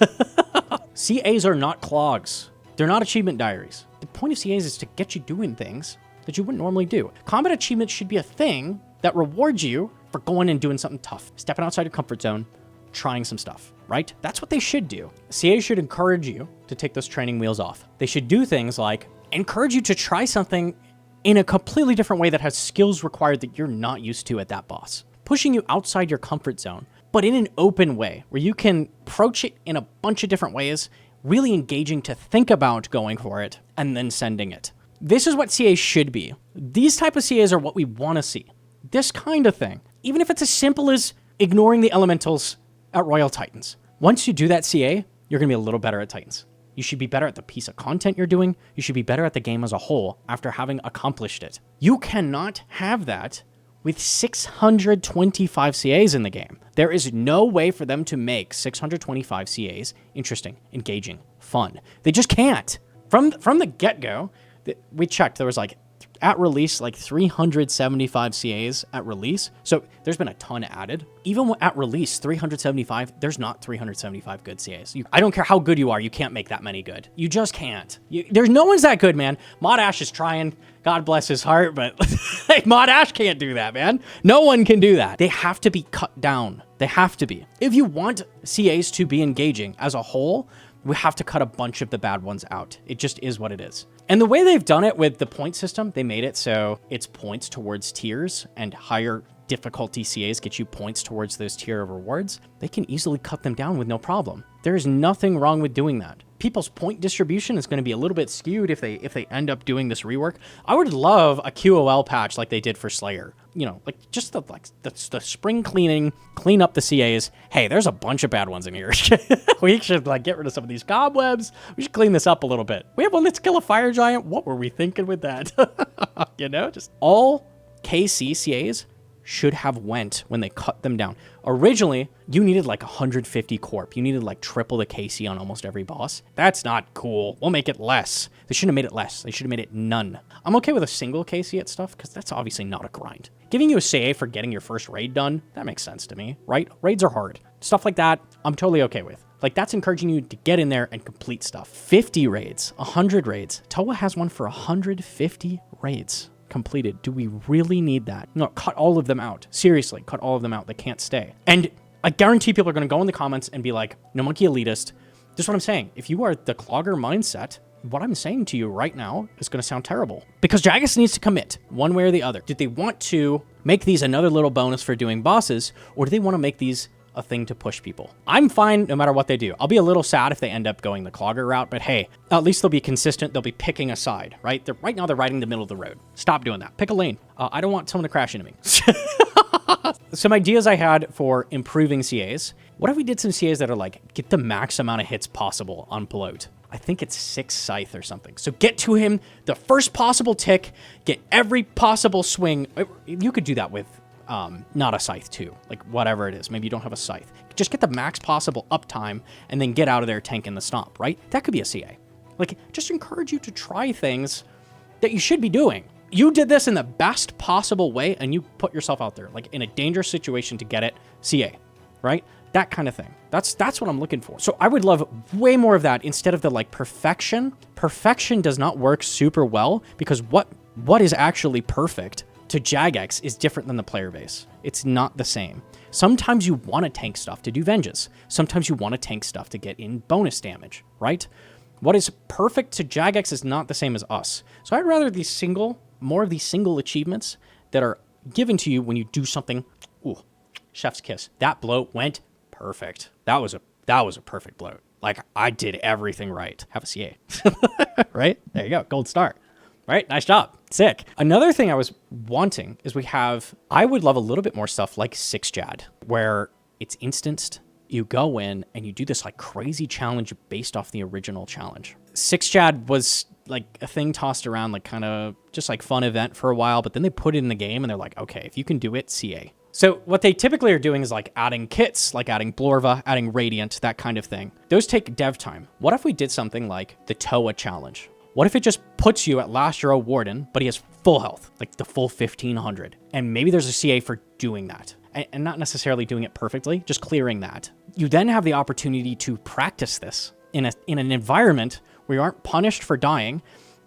CAs are not clogs. They're not achievement diaries. The point of CAs is to get you doing things that you wouldn't normally do. Combat achievements should be a thing that rewards you for going and doing something tough, stepping outside your comfort zone, trying some stuff, right? That's what they should do. CAs should encourage you to take those training wheels off. They should do things like encourage you to try something in a completely different way that has skills required that you're not used to at that boss. Pushing you outside your comfort zone, but in an open way where you can approach it in a bunch of different ways, really engaging to think about going for it and then sending it. This is what CAs should be. These type of CAs are what we want to see. This kind of thing. Even if it's as simple as ignoring the elementals at Royal Titans. Once you do that CA, you're going to be a little better at Titans. You should be better at the piece of content you're doing. You should be better at the game as a whole after having accomplished it. You cannot have that with 625 CAs in the game. There is no way for them to make 625 CAs interesting, engaging, fun. They just can't. From the get-go, we checked, there was at release, 375 CAs at release. So there's been a ton added. Even at release, 375, there's not 375 good CAs. I don't care how good you are, you can't make that many good. You just can't. There's no one's that good, man. Mod Ash is trying, God bless his heart, but Mod Ash can't do that, man. No one can do that. They have to be cut down. They have to be. If you want CAs to be engaging as a whole, we have to cut a bunch of the bad ones out. It just is what it is. And the way they've done it with the point system, they made it so it's points towards tiers, and higher difficulty CAs get you points towards those tier of rewards. They can easily cut them down with no problem. There is nothing wrong with doing that. People's point distribution is going to be a little bit skewed if they end up doing this rework. I would love a QOL patch like they did for Slayer. Just the spring cleaning, clean up the CAs. Hey, there's a bunch of bad ones in here. We should get rid of some of these cobwebs. We should clean this up a little bit. We have one that's kill a fire giant. What were we thinking with that? Just all KC CAs should have went when they cut them down. Originally, you needed 150 corp. You needed triple the KC on almost every boss. That's not cool. We'll make it less. They shouldn't have made it less. They should have made it none. I'm okay with a single KC at stuff because that's obviously not a grind. Giving you a CA for getting your first raid done, that makes sense to me, right? Raids are hard. Stuff like that, I'm totally okay with. That's encouraging you to get in there and complete stuff. 50 raids, 100 raids. Toa has one for 150 raids completed. Do we really need that? No, cut all of them out. Seriously, cut all of them out. They can't stay. And I guarantee people are going to go in the comments and be like, Gnomonkey elitist. This is what I'm saying. If you are the clogger mindset, what I'm saying to you right now is going to sound terrible. Because Jagex needs to commit one way or the other. Do they want to make these another little bonus for doing bosses, or do they want to make these a thing to push people. I'm fine no matter what they do. I'll be a little sad if they end up going the clogger route, but hey, at least they'll be consistent. They'll be picking a side, right? Right now they're riding the middle of the road. Stop doing that. Pick a lane. I don't want someone to crash into me. Some ideas I had for improving CAs. What if we did some CAs that are like, get the max amount of hits possible on bloat? I think it's 6 scythe or something. So get to him the first possible tick, get every possible swing. You could do that with not a scythe too, like whatever it is. Maybe you don't have a scythe. Just get the max possible uptime and then get out of there tanking the stomp, right? That could be a CA. Like, just encourage you to try things that you should be doing. You did this in the best possible way and you put yourself out there, like in a dangerous situation to get it, CA, right? That kind of thing. That's what I'm looking for. So I would love way more of that instead of the like perfection. Perfection does not work super well because what is actually perfect to Jagex is different than the player base. It's not the same. Sometimes you want to tank stuff to do venges. Sometimes you want to tank stuff to get in bonus damage, right? What is perfect to Jagex is not the same as us. So I'd rather more of these single achievements that are given to you when you do something. Ooh, chef's kiss. That bloat went perfect. That was a perfect bloat. Like, I did everything right. Have a CA. Right? There you go. Gold star. Right? Nice job. Sick. Another thing I was wanting is I would love a little bit more stuff like 6Jad, where it's instanced. You go in and you do this like crazy challenge based off the original challenge. 6Jad was like a thing tossed around, like kind of just like fun event for a while, but then they put it in the game and they're like, okay, if you can do it, CA. So what they typically are doing is like adding kits, like adding Blorva, adding Radiant, that kind of thing. Those take dev time. What if we did something like the Toa challenge? What if it just puts you at last year Warden, but he has full health, like the full 1500? And maybe there's a CA for doing that. And not necessarily doing it perfectly, just clearing that. You then have the opportunity to practice this in an environment where you aren't punished for dying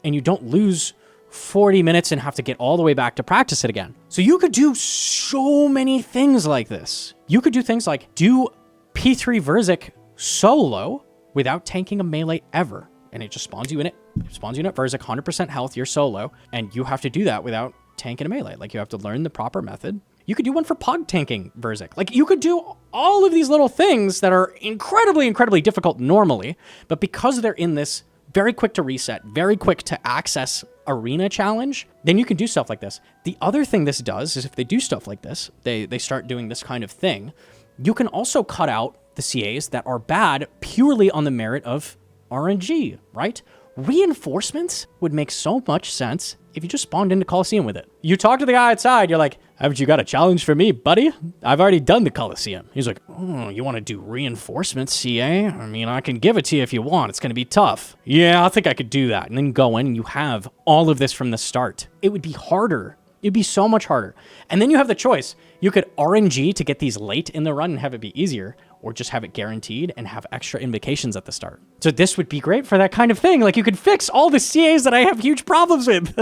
and you don't lose 40 minutes and have to get all the way back to practice it again. So you could do so many things like this. You could do things like do P3 Verzik solo without tanking a melee ever. And it just spawns you in it. Spawns you in at Verzik, 100% health, you're solo. And you have to do that without tanking a melee. Like, you have to learn the proper method. You could do one for pog tanking Verzik. Like, you could do all of these little things that are incredibly, incredibly difficult normally. But because they're in this very quick to reset, very quick to access arena challenge, then you can do stuff like this. The other thing this does is if they do stuff like this, they start doing this kind of thing, you can also cut out the CAs that are bad purely on the merit of RNG, right? Reinforcements would make so much sense if you just spawned into Coliseum with it. You talk to the guy outside, you're like, haven't you got a challenge for me, buddy? I've already done the Coliseum. He's like, oh, you want to do reinforcements, CA? I mean, I can give it to you if you want. It's going to be tough. Yeah, I think I could do that. And then go in and you have all of this from the start. It would be harder. It'd be so much harder. And then you have the choice. You could RNG to get these late in the run and have it be easier, or just have it guaranteed and have extra invocations at the start. So this would be great for that kind of thing. Like, you could fix all the CAs that I have huge problems with.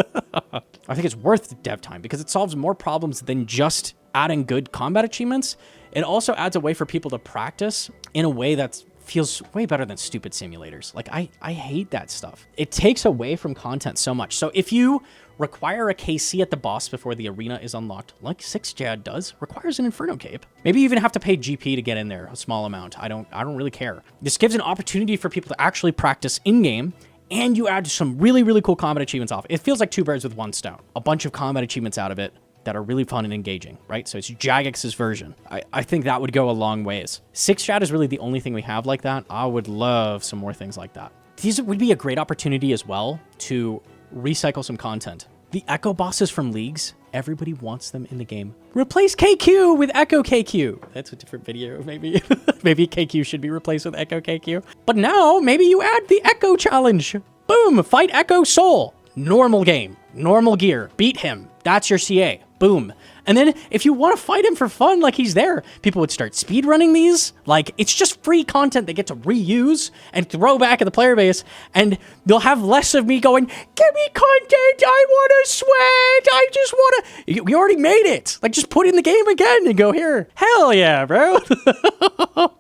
I think it's worth the dev time because it solves more problems than just adding good combat achievements. It also adds a way for people to practice in a way that feels way better than stupid simulators. Like, I hate that stuff. It takes away from content so much. So if you require a KC at the boss before the arena is unlocked, like 6Jad does, requires an Inferno Cape. Maybe you even have to pay GP to get in there, a small amount. I don't really care. This gives an opportunity for people to actually practice in-game, and you add some really, really cool combat achievements off. It feels like 2 birds with 1 stone. A bunch of combat achievements out of it that are really fun and engaging, right? So it's Jagex's version. I think that would go a long ways. 6Jad is really the only thing we have like that. I would love some more things like that. These would be a great opportunity as well to recycle some content. The Echo bosses from Leagues, everybody wants them in the game. Replace KQ with Echo KQ. That's a different video, maybe. Maybe KQ should be replaced with Echo KQ. But now, maybe you add the Echo challenge. Boom, fight Echo Soul. Normal game, normal gear, beat him. That's your CA. Boom. And then if you want to fight him for fun, like he's there, people would start speedrunning these. Like, it's just free content they get to reuse and throw back at the player base. And they'll have less of me going, give me content, I want to sweat, I just want to... We already made it. Like, just put in the game again and go, here. Hell yeah, bro.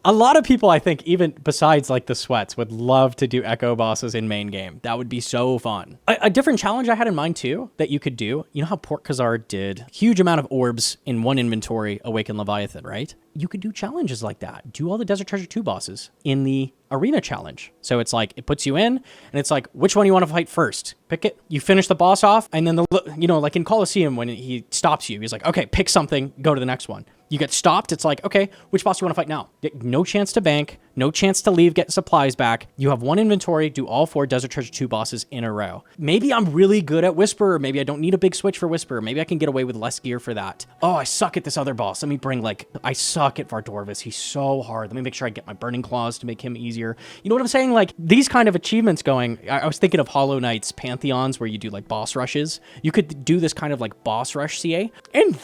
A lot of people, I think, even besides like the sweats, would love to do Echo bosses in main game. That would be so fun. A different challenge I had in mind too, that you could do, you know how Port Khazar did huge amount of orbs in one inventory, Awaken Leviathan, right? You could do challenges like that. Do all the Desert Treasure 2 bosses in the arena challenge. So it's like, it puts you in, and it's like, which one you want to fight first? Pick it. You finish the boss off, and then, like in Colosseum, when he stops you, he's like, okay, pick something, go to the next one. You get stopped, it's like, okay, which boss do you want to fight now? No chance to bank, no chance to leave, get supplies back. You have one inventory, do all 4 Desert Treasure 2 bosses in a row. Maybe I'm really good at Whisperer, maybe I don't need a big switch for Whisperer, maybe I can get away with less gear for that. Oh, I suck at this other boss. Let me bring I suck at Vardorvis. He's so hard. Let me make sure I get my Burning Claws to make him easier. You know what I'm saying? Like, these kind of achievements going, I was thinking of Hollow Knight's Pantheons where you do like boss rushes. You could do this kind of like boss rush CA. And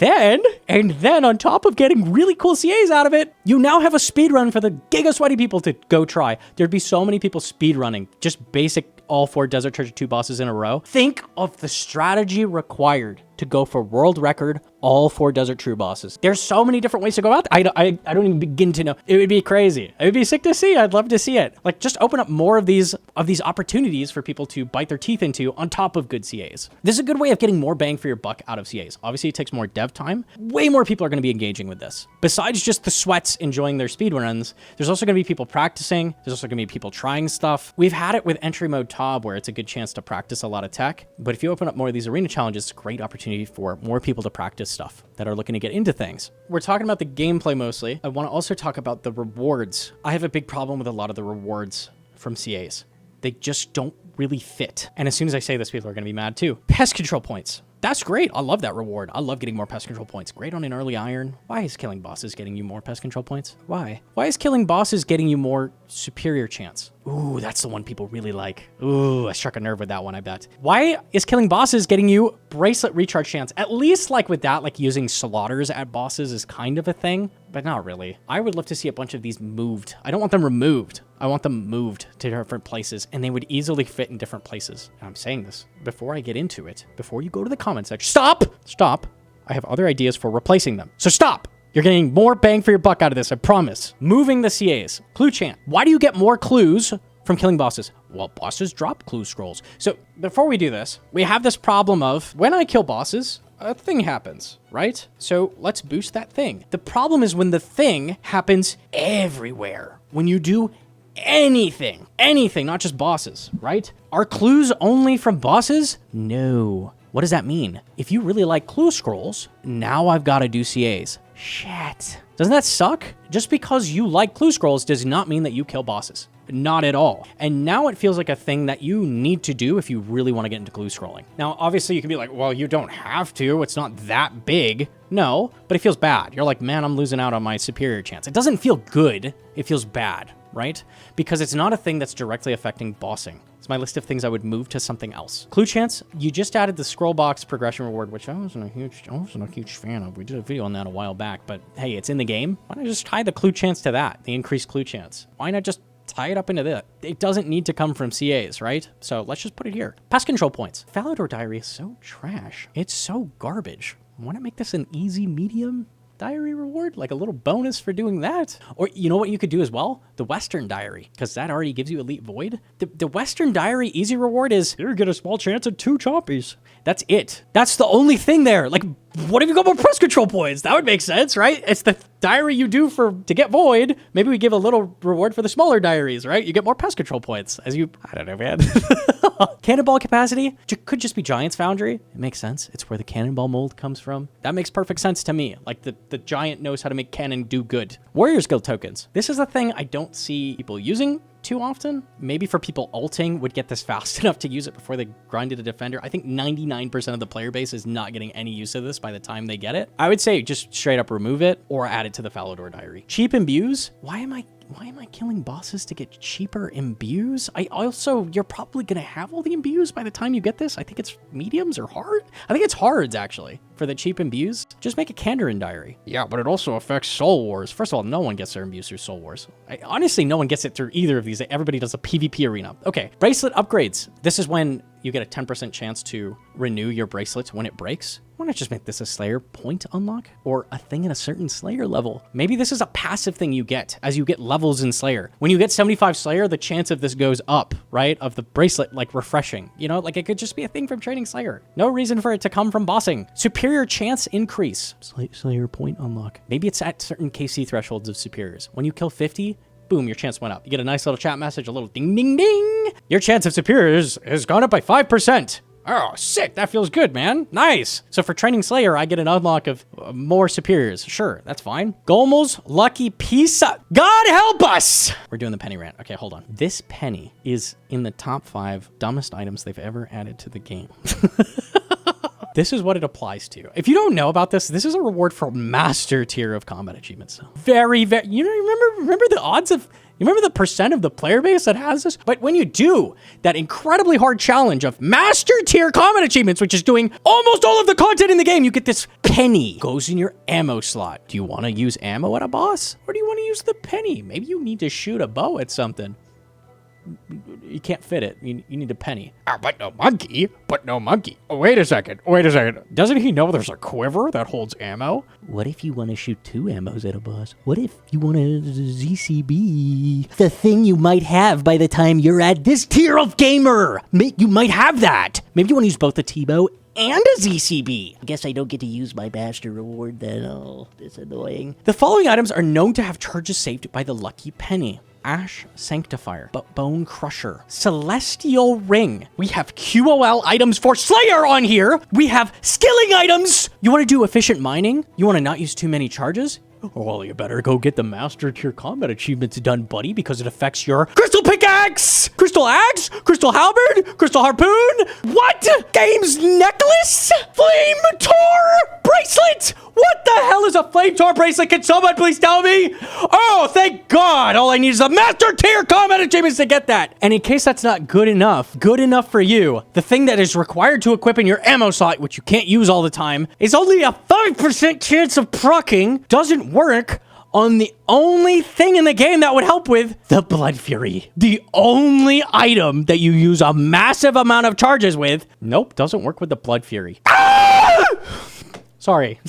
then on top of getting really cool CAs out of it, you now have a speed run for the giga sweaty people to go try. There'd be so many people speed running just basic all 4 Desert Treasure 2 bosses in a row. Think of the strategy required to go for world record all 4 Desert True bosses. There's so many different ways to go out. I don't even begin to know. It would be crazy. It would be sick to see. I'd love to see it. Like, just open up more of these opportunities for people to bite their teeth into on top of good CAs. This is a good way of getting more bang for your buck out of CAs. Obviously, it takes more dev time. Way more people are going to be engaging with this. Besides just the sweats enjoying their speedruns, there's also going to be people practicing. There's also going to be people trying stuff. We've had it with entry mode TOB where it's a good chance to practice a lot of tech. But if you open up more of these arena challenges, it's a great opportunity for more people to practice stuff that are looking to get into things. We're talking about the gameplay mostly. I want to also talk about the rewards. I have a big problem with a lot of the rewards from CAs. They just don't really fit. And as soon as I say this, people are going to be mad too. Pest control points. That's great. I love that reward. I love getting more pest control points. Great on an early iron. Why is killing bosses getting you more pest control points? Why? Why is killing bosses getting you more superior chance? Ooh, that's the one people really like. Ooh, I struck a nerve with that one, I bet. Why is killing bosses getting you bracelet recharge chance? At least like with that, like using slaughters at bosses is kind of a thing, but not really. I would love to see a bunch of these moved. I don't want them removed. I want them moved to different places, and they would easily fit in different places. And I'm saying this before I get into it, before you go to the comment section. Stop. I have other ideas for replacing them. So stop. You're getting more bang for your buck out of this, I promise. Moving the CAs. Clue chant. Why do you get more clues from killing bosses? Well, bosses drop clue scrolls. So before we do this, we have this problem of when I kill bosses, a thing happens, right? So let's boost that thing. The problem is when the thing happens everywhere. When you do anything, not just bosses, right? Are clues only from bosses? No. What does that mean? If you really like clue scrolls, now I've got to do CAs. Shit. Doesn't that suck? Just because you like clue scrolls does not mean that you kill bosses. Not at all. And now it feels like a thing that you need to do if you really want to get into clue scrolling. Now, obviously you can be like, well, you don't have to. It's not that big. No, but it feels bad. You're like, man, I'm losing out on my superior chance. It doesn't feel good. It feels bad, right? Because it's not a thing that's directly affecting bossing. It's my list of things I would move to something else. Clue chance, you just added the scroll box progression reward, which I wasn't a huge fan of. We did a video on that a while back, but hey, it's in the game. Why not just tie the clue chance to that, the increased clue chance? Why not just tie it up into that? It doesn't need to come from CAs, right? So let's just put it here. Pest control points. Falador Diary is so trash. It's so garbage. Want to make this an easy medium diary reward? Like a little bonus for doing that? Or you know what you could do as well? The Western Diary, because that already gives you Elite Void. The Western Diary easy reward is, you get a small chance at 2 choppies. That's it. That's the only thing there. Like, what if you got more pest control points? That would make sense, right? It's the diary you do to get Void. Maybe we give a little reward for the smaller diaries, right? You get more pest control points as you, I don't know, man. Cannonball capacity could just be Giant's Foundry. It makes sense. It's where the cannonball mold comes from. That makes perfect sense to me. Like the giant knows how to make cannon do good. Warriors Guild tokens. This is a thing I don't see people using too often. Maybe for people ulting would get this fast enough to use it before they grinded a defender. I think 99% of the player base is not getting any use of this by the time they get it. I would say just straight up remove it or add it to the Falador Diary. Cheap imbues. Why am I killing bosses to get cheaper imbues? You're probably gonna have all the imbues by the time you get this. I think it's mediums or hard. I think it's hards actually for the cheap imbues. Just make a Kandarin Diary. Yeah, but it also affects Soul Wars. First of all, no one gets their imbues through Soul Wars. Honestly, no one gets it through either of these. Everybody does a PvP arena. Okay, bracelet upgrades. This is when you get a 10% chance to renew your bracelet when it breaks. Why not just make this a Slayer point unlock or a thing in a certain Slayer level? Maybe this is a passive thing you get as you get levels in Slayer. When you get 75 Slayer, the chance of this goes up, right? Of the bracelet, like refreshing, you know, like it could just be a thing from training Slayer. No reason for it to come from bossing. Superior chance increase. Slayer point unlock. Maybe it's at certain KC thresholds of superiors. When you kill 50, boom, your chance went up. You get a nice little chat message, a little ding, ding, ding. Your chance of superiors has gone up by 5%. Oh, sick. That feels good, man. Nice. So for training Slayer, I get an unlock of more superiors. Sure, that's fine. Gomel's lucky pizza. God help us. We're doing the penny rant. Okay, hold on. This penny is in the top 5 dumbest items they've ever added to the game. This is what it applies to. If you don't know about this, this is a reward for master tier of combat achievements. Very, very, you know, remember the odds of, you remember the percent of the player base that has this? But when you do that incredibly hard challenge of master tier combat achievements, which is doing almost all of the content in the game, you get this penny. Goes in your ammo slot. Do you want to use ammo at a boss? Or do you want to use the penny? Maybe you need to shoot a bow at something. You can't fit it. You need a penny. But no monkey. Oh, wait a second. Doesn't he know there's a quiver that holds ammo? What if you want to shoot 2 ammos at a boss? What if you want a ZCB? The thing you might have by the time you're at this tier of gamer. You might have that. Maybe you want to use both the T-bow and a ZCB. I guess I don't get to use my master reward then. Oh, it's annoying. The following items are known to have charges saved by the lucky penny. Ash Sanctifier, but Bone Crusher, Celestial Ring. We have QOL items for Slayer on here. We have skilling items. You want to do efficient mining? You want to not use too many charges? Well, you better go get the Master Tier Combat achievements done, buddy, because it affects your Crystal Pickaxe, Crystal Axe, Crystal Halberd, Crystal Harpoon. What? Games Necklace? Flame Tor Bracelet? What the hell is a Flame Tor Bracelet? Can someone please tell me? Oh, thank God. All I need is the Master Tier Combat achievements to get that. And in case that's not good enough for you, the thing that is required to equip in your ammo slot, which you can't use all the time, is only a 5% chance of proccing. Doesn't work on the only thing in the game that would help with the Blood Fury. The only item that you use a massive amount of charges with. Nope, doesn't work with the Blood Fury. Ah! Sorry.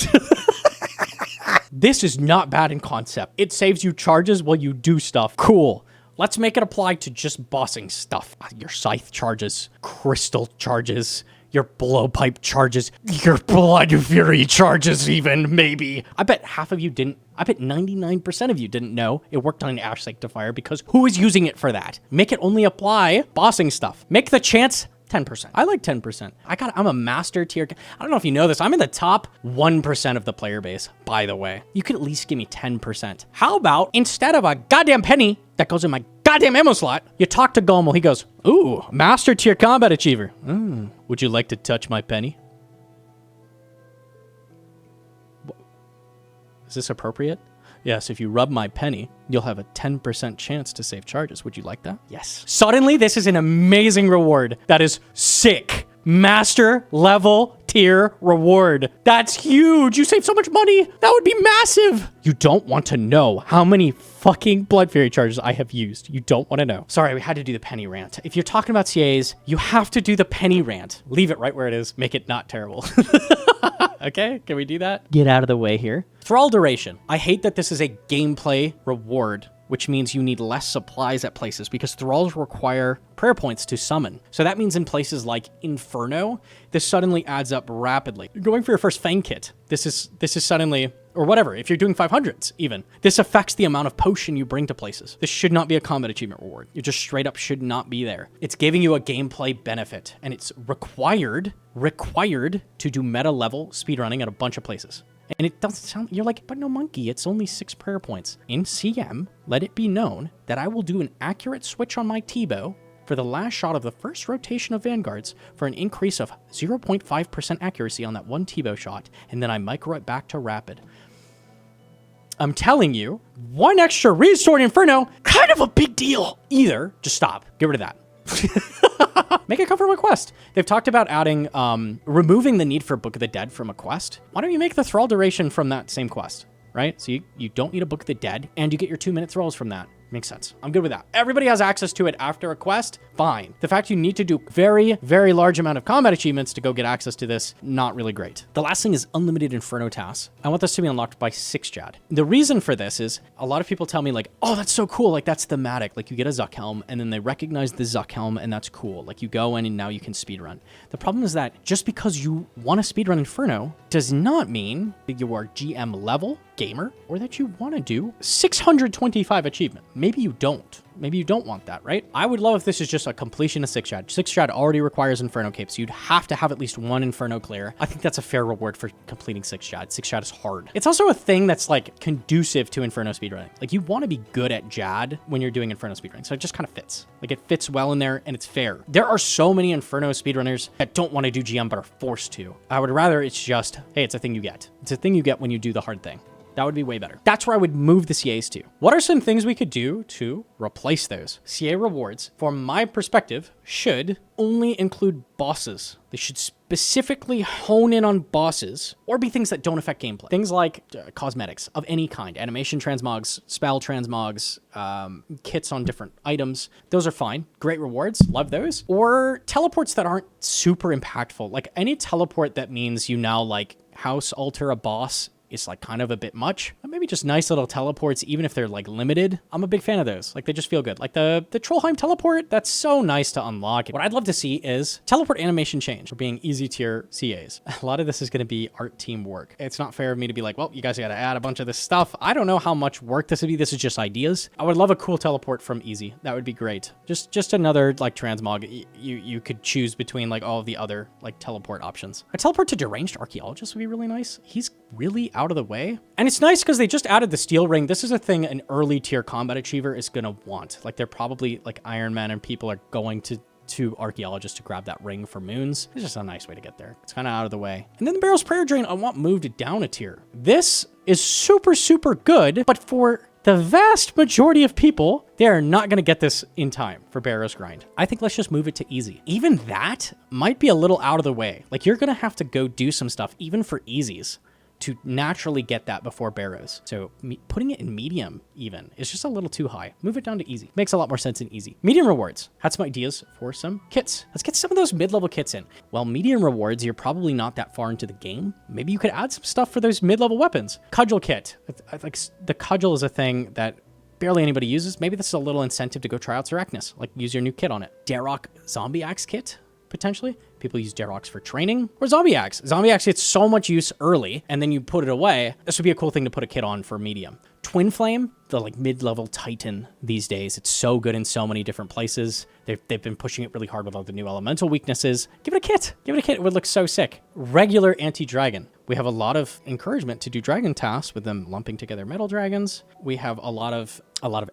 This is not bad in concept. It saves you charges while you do stuff. Cool. Let's make it apply to just bossing stuff. Your Scythe charges, Crystal charges, your Blowpipe charges, your Blood Fury charges even, maybe. I bet half of you didn't. I bet 99% of you didn't know it worked on an Ash Sanctifier because who is using it for that? Make it only apply bossing stuff. Make the chance 10%. I like 10%. I'm a master tier. I don't know if you know this. I'm in the top 1% of the player base, by the way. You could at least give me 10%. How about instead of a goddamn penny that goes in my goddamn ammo slot, you talk to Gomel. He goes, ooh, master tier combat achiever. Would you like to touch my penny? Is this appropriate? Yes, if you rub my penny, you'll have a 10% chance to save charges. Would you like that? Yes. Suddenly, this is an amazing reward. That is sick. Master level tier reward. That's huge. You save so much money. That would be massive. You don't want to know how many fucking Blood Fury charges I have used. You don't want to know. Sorry, we had to do the penny rant. If you're talking about CAs, you have to do the penny rant. Leave it right where it is. Make it not terrible. Okay, can we do that? Get out of the way here. Thrall duration. I hate that this is a gameplay reward, which means you need less supplies at places because thralls require prayer points to summon. So that means in places like Inferno, this suddenly adds up rapidly. You're going for your first Fang kit. This is suddenly, or whatever, if you're doing 500s even, this affects the amount of potion you bring to places. This should not be a combat achievement reward. You just straight up should not be there. It's giving you a gameplay benefit and it's required to do meta level speedrunning at a bunch of places. And it doesn't sound, you're like, but no monkey, it's only 6 prayer points. In CM, let it be known that I will do an accurate switch on my T-bow for the last shot of the first rotation of Vanguards for an increase of 0.5% accuracy on that one T-bow shot, and then I micro it back to rapid. I'm telling you, 1 extra Restored Inferno, kind of a big deal. Either, just stop, get rid of that. Make it come from a quest. They've talked about adding, removing the need for Book of the Dead from a quest. Why don't you make the thrall duration from that same quest, right? So you don't need a Book of the Dead, and you get your 2-minute thralls from that. Makes sense. I'm good with that. Everybody has access to it after a quest. Fine. The fact you need to do very, very large amount of combat achievements to go get access to this, not really great. The last thing is unlimited Inferno tasks. I want this to be unlocked by 6Jad. The reason for this is a lot of people tell me like, oh, that's so cool. Like that's thematic. Like you get a Zuck helm and then they recognize the Zuck helm and that's cool. Like you go in and now you can speedrun. The problem is that just because you want to speedrun Inferno does not mean that you are GM level gamer or that you want to do 625 achievement. Maybe you don't. Maybe you don't want that, right? I would love if this is just a completion of 6Jad. 6Jad already requires Inferno capes. So you'd have to have at least one Inferno clear. I think that's a fair reward for completing 6Jad. 6Jad is hard. It's also a thing that's like conducive to Inferno speedrunning. Like you want to be good at Jad when you're doing Inferno speedrunning. So it just kind of fits. Like it fits well in there and it's fair. There are so many Inferno speedrunners that don't want to do GM but are forced to. I would rather it's just, hey, it's a thing you get. It's a thing you get when you do the hard thing. That would be way better. That's where I would move the CAs to. What are some things we could do to replace those? CA rewards, from my perspective, should only include bosses. They should specifically hone in on bosses or be things that don't affect gameplay. Things like cosmetics of any kind, animation transmogs, spell transmogs, kits on different items. Those are fine. Great rewards. Love those. Or teleports that aren't super impactful. Like any teleport that means you now like house alter a boss is like kind of a bit much. But maybe just nice little teleports, even if they're like limited. I'm a big fan of those. Like they just feel good. Like the Trollheim teleport, that's so nice to unlock. What I'd love to see is teleport animation change for being easy tier CAs. A lot of this is going to be art team work. It's not fair of me to be like, well, you guys got to add a bunch of this stuff. I don't know how much work this would be. This is just ideas. I would love a cool teleport from easy. That would be great. Just another like transmog. You could choose between like all of the other like teleport options. A teleport to deranged archaeologist would be really nice. He's really out of the way. And it's nice because they just added the steel ring. This is a thing an early tier combat achiever is going to want. Like they're probably like Iron Man and people are going to archaeologists to grab that ring for moons. It's just a nice way to get there. It's kind of out of the way. And then the Barrow's Prayer Drain, I want moved down a tier. This is super, super good, but for the vast majority of people, they are not going to get this in time for Barrow's Grind. I think let's just move it to easy. Even that might be a little out of the way. Like you're going to have to go do some stuff, even for easies, to naturally get that before Barrows. So putting it in medium even is just a little too high. Move it down to easy. Makes a lot more sense in easy. Medium rewards. Had some ideas for some kits. Let's get some of those mid-level kits in. Well, medium rewards, you're probably not that far into the game. Maybe you could add some stuff for those mid-level weapons. Cudgel kit. I think the cudgel is a thing that barely anybody uses. Maybe this is a little incentive to go try out Arachnus. Like use your new kit on it. Darrock zombie axe kit. Potentially. People use Darrocks for training or Zombie Axe. Zombie Axe gets so much use early and then you put it away. This would be a cool thing to put a kit on for medium. Twin Flame, the like mid-level Titan these days. It's so good in so many different places. They've been pushing it really hard with all the new elemental weaknesses. Give it a kit. Give it a kit. It would look so sick. Regular anti-dragon. We have a lot of encouragement to do dragon tasks with them lumping together metal dragons. We have a lot of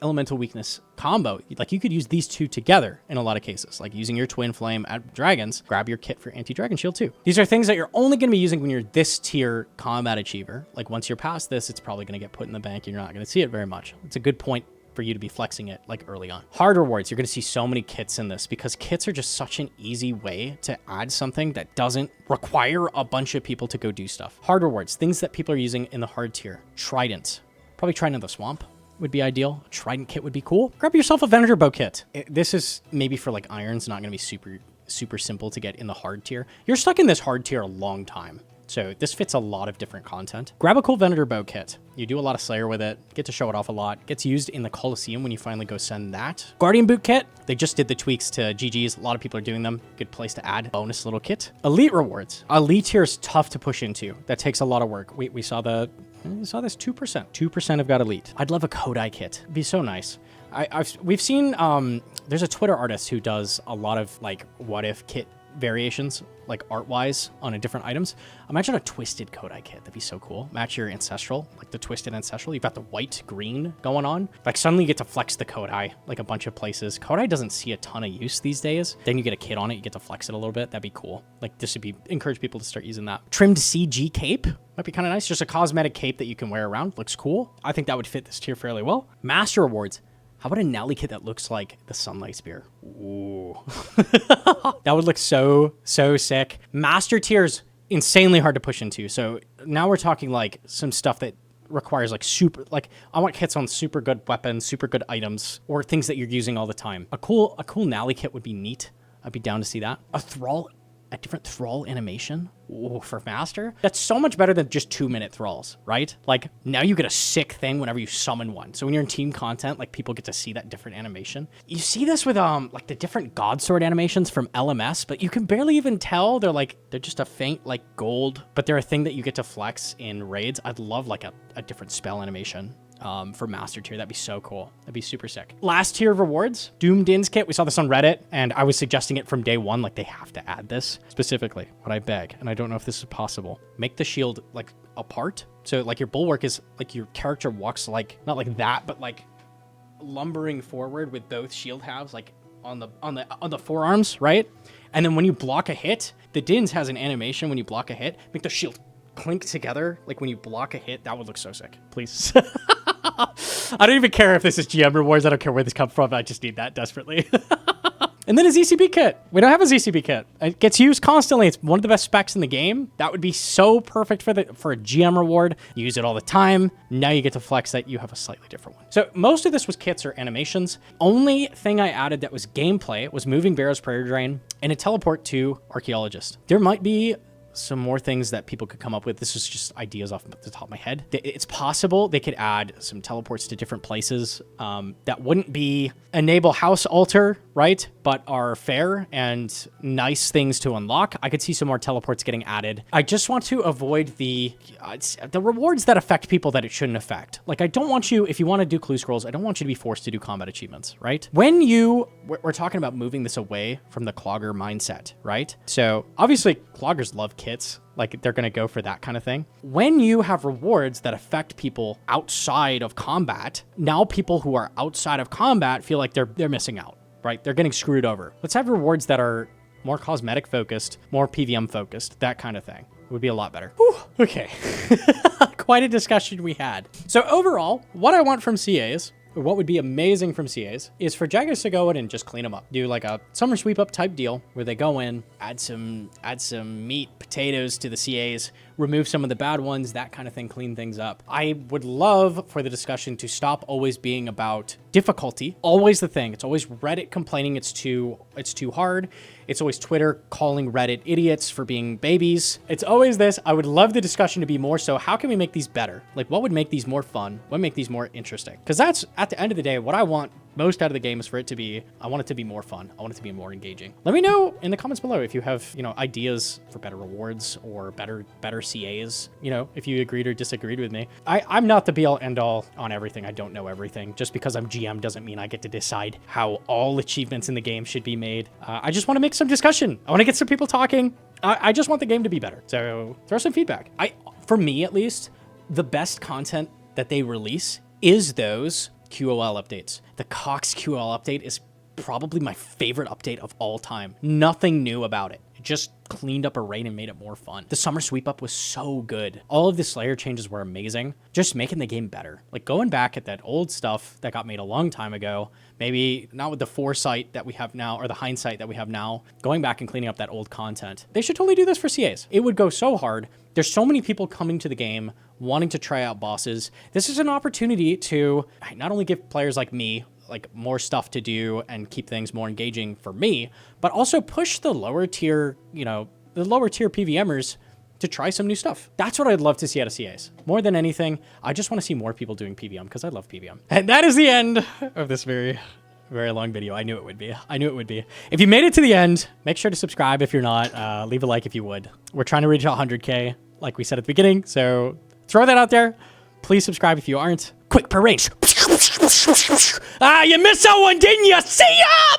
elemental weakness combo. Like you could use these two together in a lot of cases, like using your Twin Flame at dragons, grab your kit for anti-dragon shield too. These are things that you're only going to be using when you're this tier combat achiever. Like once you're past this, it's probably going to get put in the bank and you're not going to see it very much. It's a good point for you to be flexing it like early on. Hard rewards, you're going to see so many kits in this because kits are just such an easy way to add something that doesn't require a bunch of people to go do stuff. Hard rewards, things that people are using in the hard tier. Trident, probably Trident of the Swamp would be ideal. A Trident kit would be cool. Grab yourself a Venator bow kit. This is maybe for like irons, not going to be super simple to get in the hard tier. You're stuck in this hard tier a long time. So this fits a lot of different content. Grab a cool Venator bow kit. You do a lot of Slayer with it, get to show it off a lot. Gets used in the Coliseum when you finally go send that. Guardian boot kit. They just did the tweaks to GG's. A lot of people are doing them. Good place to add bonus little kit. Elite rewards. Elite tier is tough to push into. That takes a lot of work. We saw this 2%. 2% have got elite. I'd love a Kodai kit. It'd be so nice. We've seen, there's a Twitter artist who does a lot of like what if kit variations, like art-wise on a different items. Imagine a twisted Kodai kit. That'd be so cool. Match your ancestral, like the twisted ancestral. You've got the white green going on. Like suddenly you get to flex the Kodai like a bunch of places. Kodai doesn't see a ton of use these days. Then you get a kit on it. You get to flex it a little bit. That'd be cool. Like this would be, encourage people to start using that. Trimmed CG cape. Might be kind of nice. Just a cosmetic cape that you can wear around. Looks cool. I think that would fit this tier fairly well. Master rewards. How about a Nelly kit that looks like the Sunlight Spear? Ooh. That would look so sick. Master tier's insanely hard to push into. So now we're talking like some stuff that requires like super, like I want kits on super good weapons, super good items, or things that you're using all the time. A cool Nally kit would be neat. I'd be down to see that. A different thrall animation. Ooh, for master. That's so much better than just 2-minute thralls, right? Like now you get a sick thing whenever you summon one. So when you're in team content, like people get to see that different animation. You see this with like the different god sword animations from LMS, but you can barely even tell they're just a faint like gold, but they're a thing that you get to flex in raids. I'd love like a different spell animation for master tier. That'd be so cool. That'd be super sick. Last tier of rewards, Doom Din's kit. We saw this on Reddit and I was suggesting it from day one, like they have to add this specifically. What I beg, and I don't know if this is possible, make the shield like apart. So like your bulwark is like your character walks like, not like that, but like lumbering forward with both shield halves like on the forearms, right? And then when you block a hit, the Dins has an animation when you block a hit, make the shield clink together like when you block a hit. That would look so sick. Please. I don't even care if this is GM rewards. I don't care where this comes from. I just need that desperately. And then a ZCB kit. We don't have a ZCB kit. It gets used constantly. It's one of the best specs in the game. That would be so perfect for a GM reward. You use it all the time. Now you get to flex that you have a slightly different one. So most of this was kits or animations. Only thing I added that was gameplay was moving Barrow's Prayer Drain and a teleport to Archaeologist. There might be some more things that people could come up with. This is just ideas off the top of my head. It's possible they could add some teleports to different places that wouldn't be enable house altar, right? But are fair and nice things to unlock. I could see some more teleports getting added. I just want to avoid the rewards that affect people that it shouldn't affect. Like I don't want you, if you want to do clue scrolls, I don't want you to be forced to do combat achievements, right? When we're talking about moving this away from the clogger mindset, right? So obviously cloggers love kits. Like they're going to go for that kind of thing. When you have rewards that affect people outside of combat, now people who are outside of combat feel like they're missing out, right? They're getting screwed over. Let's have rewards that are more cosmetic focused, more PVM focused, that kind of thing. It would be a lot better. Whew, okay. Quite a discussion we had. So overall, what I want from CAs, what would be amazing from CAs, is for Jaggers to go in and just clean them up. Do like a summer sweep up type deal where they go in, add some meat, potatoes to the CAs, remove some of the bad ones, that kind of thing, clean things up. I would love for the discussion to stop always being about difficulty. Always the thing. It's always Reddit complaining it's too hard. It's always Twitter calling Reddit idiots for being babies. It's always this. I would love the discussion to be more so, how can we make these better? Like what would make these more fun? What would make these more interesting? Because that's, at the end of the day, what I want most out of the game is for it to be, I want it to be more fun. I want it to be more engaging. Let me know in the comments below if you have, ideas for better rewards or better CAs, if you agreed or disagreed with me. I'm not the be all end all on everything. I don't know everything. Just because I'm GM doesn't mean I get to decide how all achievements in the game should be made. I just want to make some discussion. I want to get some people talking. I just want the game to be better. So throw some feedback. For me at least, the best content that they release is those QOL updates. The Cox QOL update is probably my favorite update of all time. Nothing new about it. It just cleaned up a raid and made it more fun. The summer sweep up was so good. All of the Slayer changes were amazing. Just making the game better. Like going back at that old stuff that got made a long time ago, maybe not with the foresight that we have now or the hindsight that we have now, going back and cleaning up that old content. They should totally do this for CAs. It would go so hard. There's so many people coming to the game wanting to try out bosses. This is an opportunity to not only give players like me like more stuff to do and keep things more engaging for me, but also push the lower tier, the lower tier PVMers to try some new stuff. That's what I'd love to see out of CAs. More than anything, I just want to see more people doing PVM because I love PVM. And that is the end of this very long video. I knew it would be. If you made it to the end, make sure to subscribe if you're not. Leave a like if you would. We're trying to reach 100K, like we said at the beginning. So throw that out there. Please subscribe if you aren't. Quick per range. You missed that one, didn't you? See ya!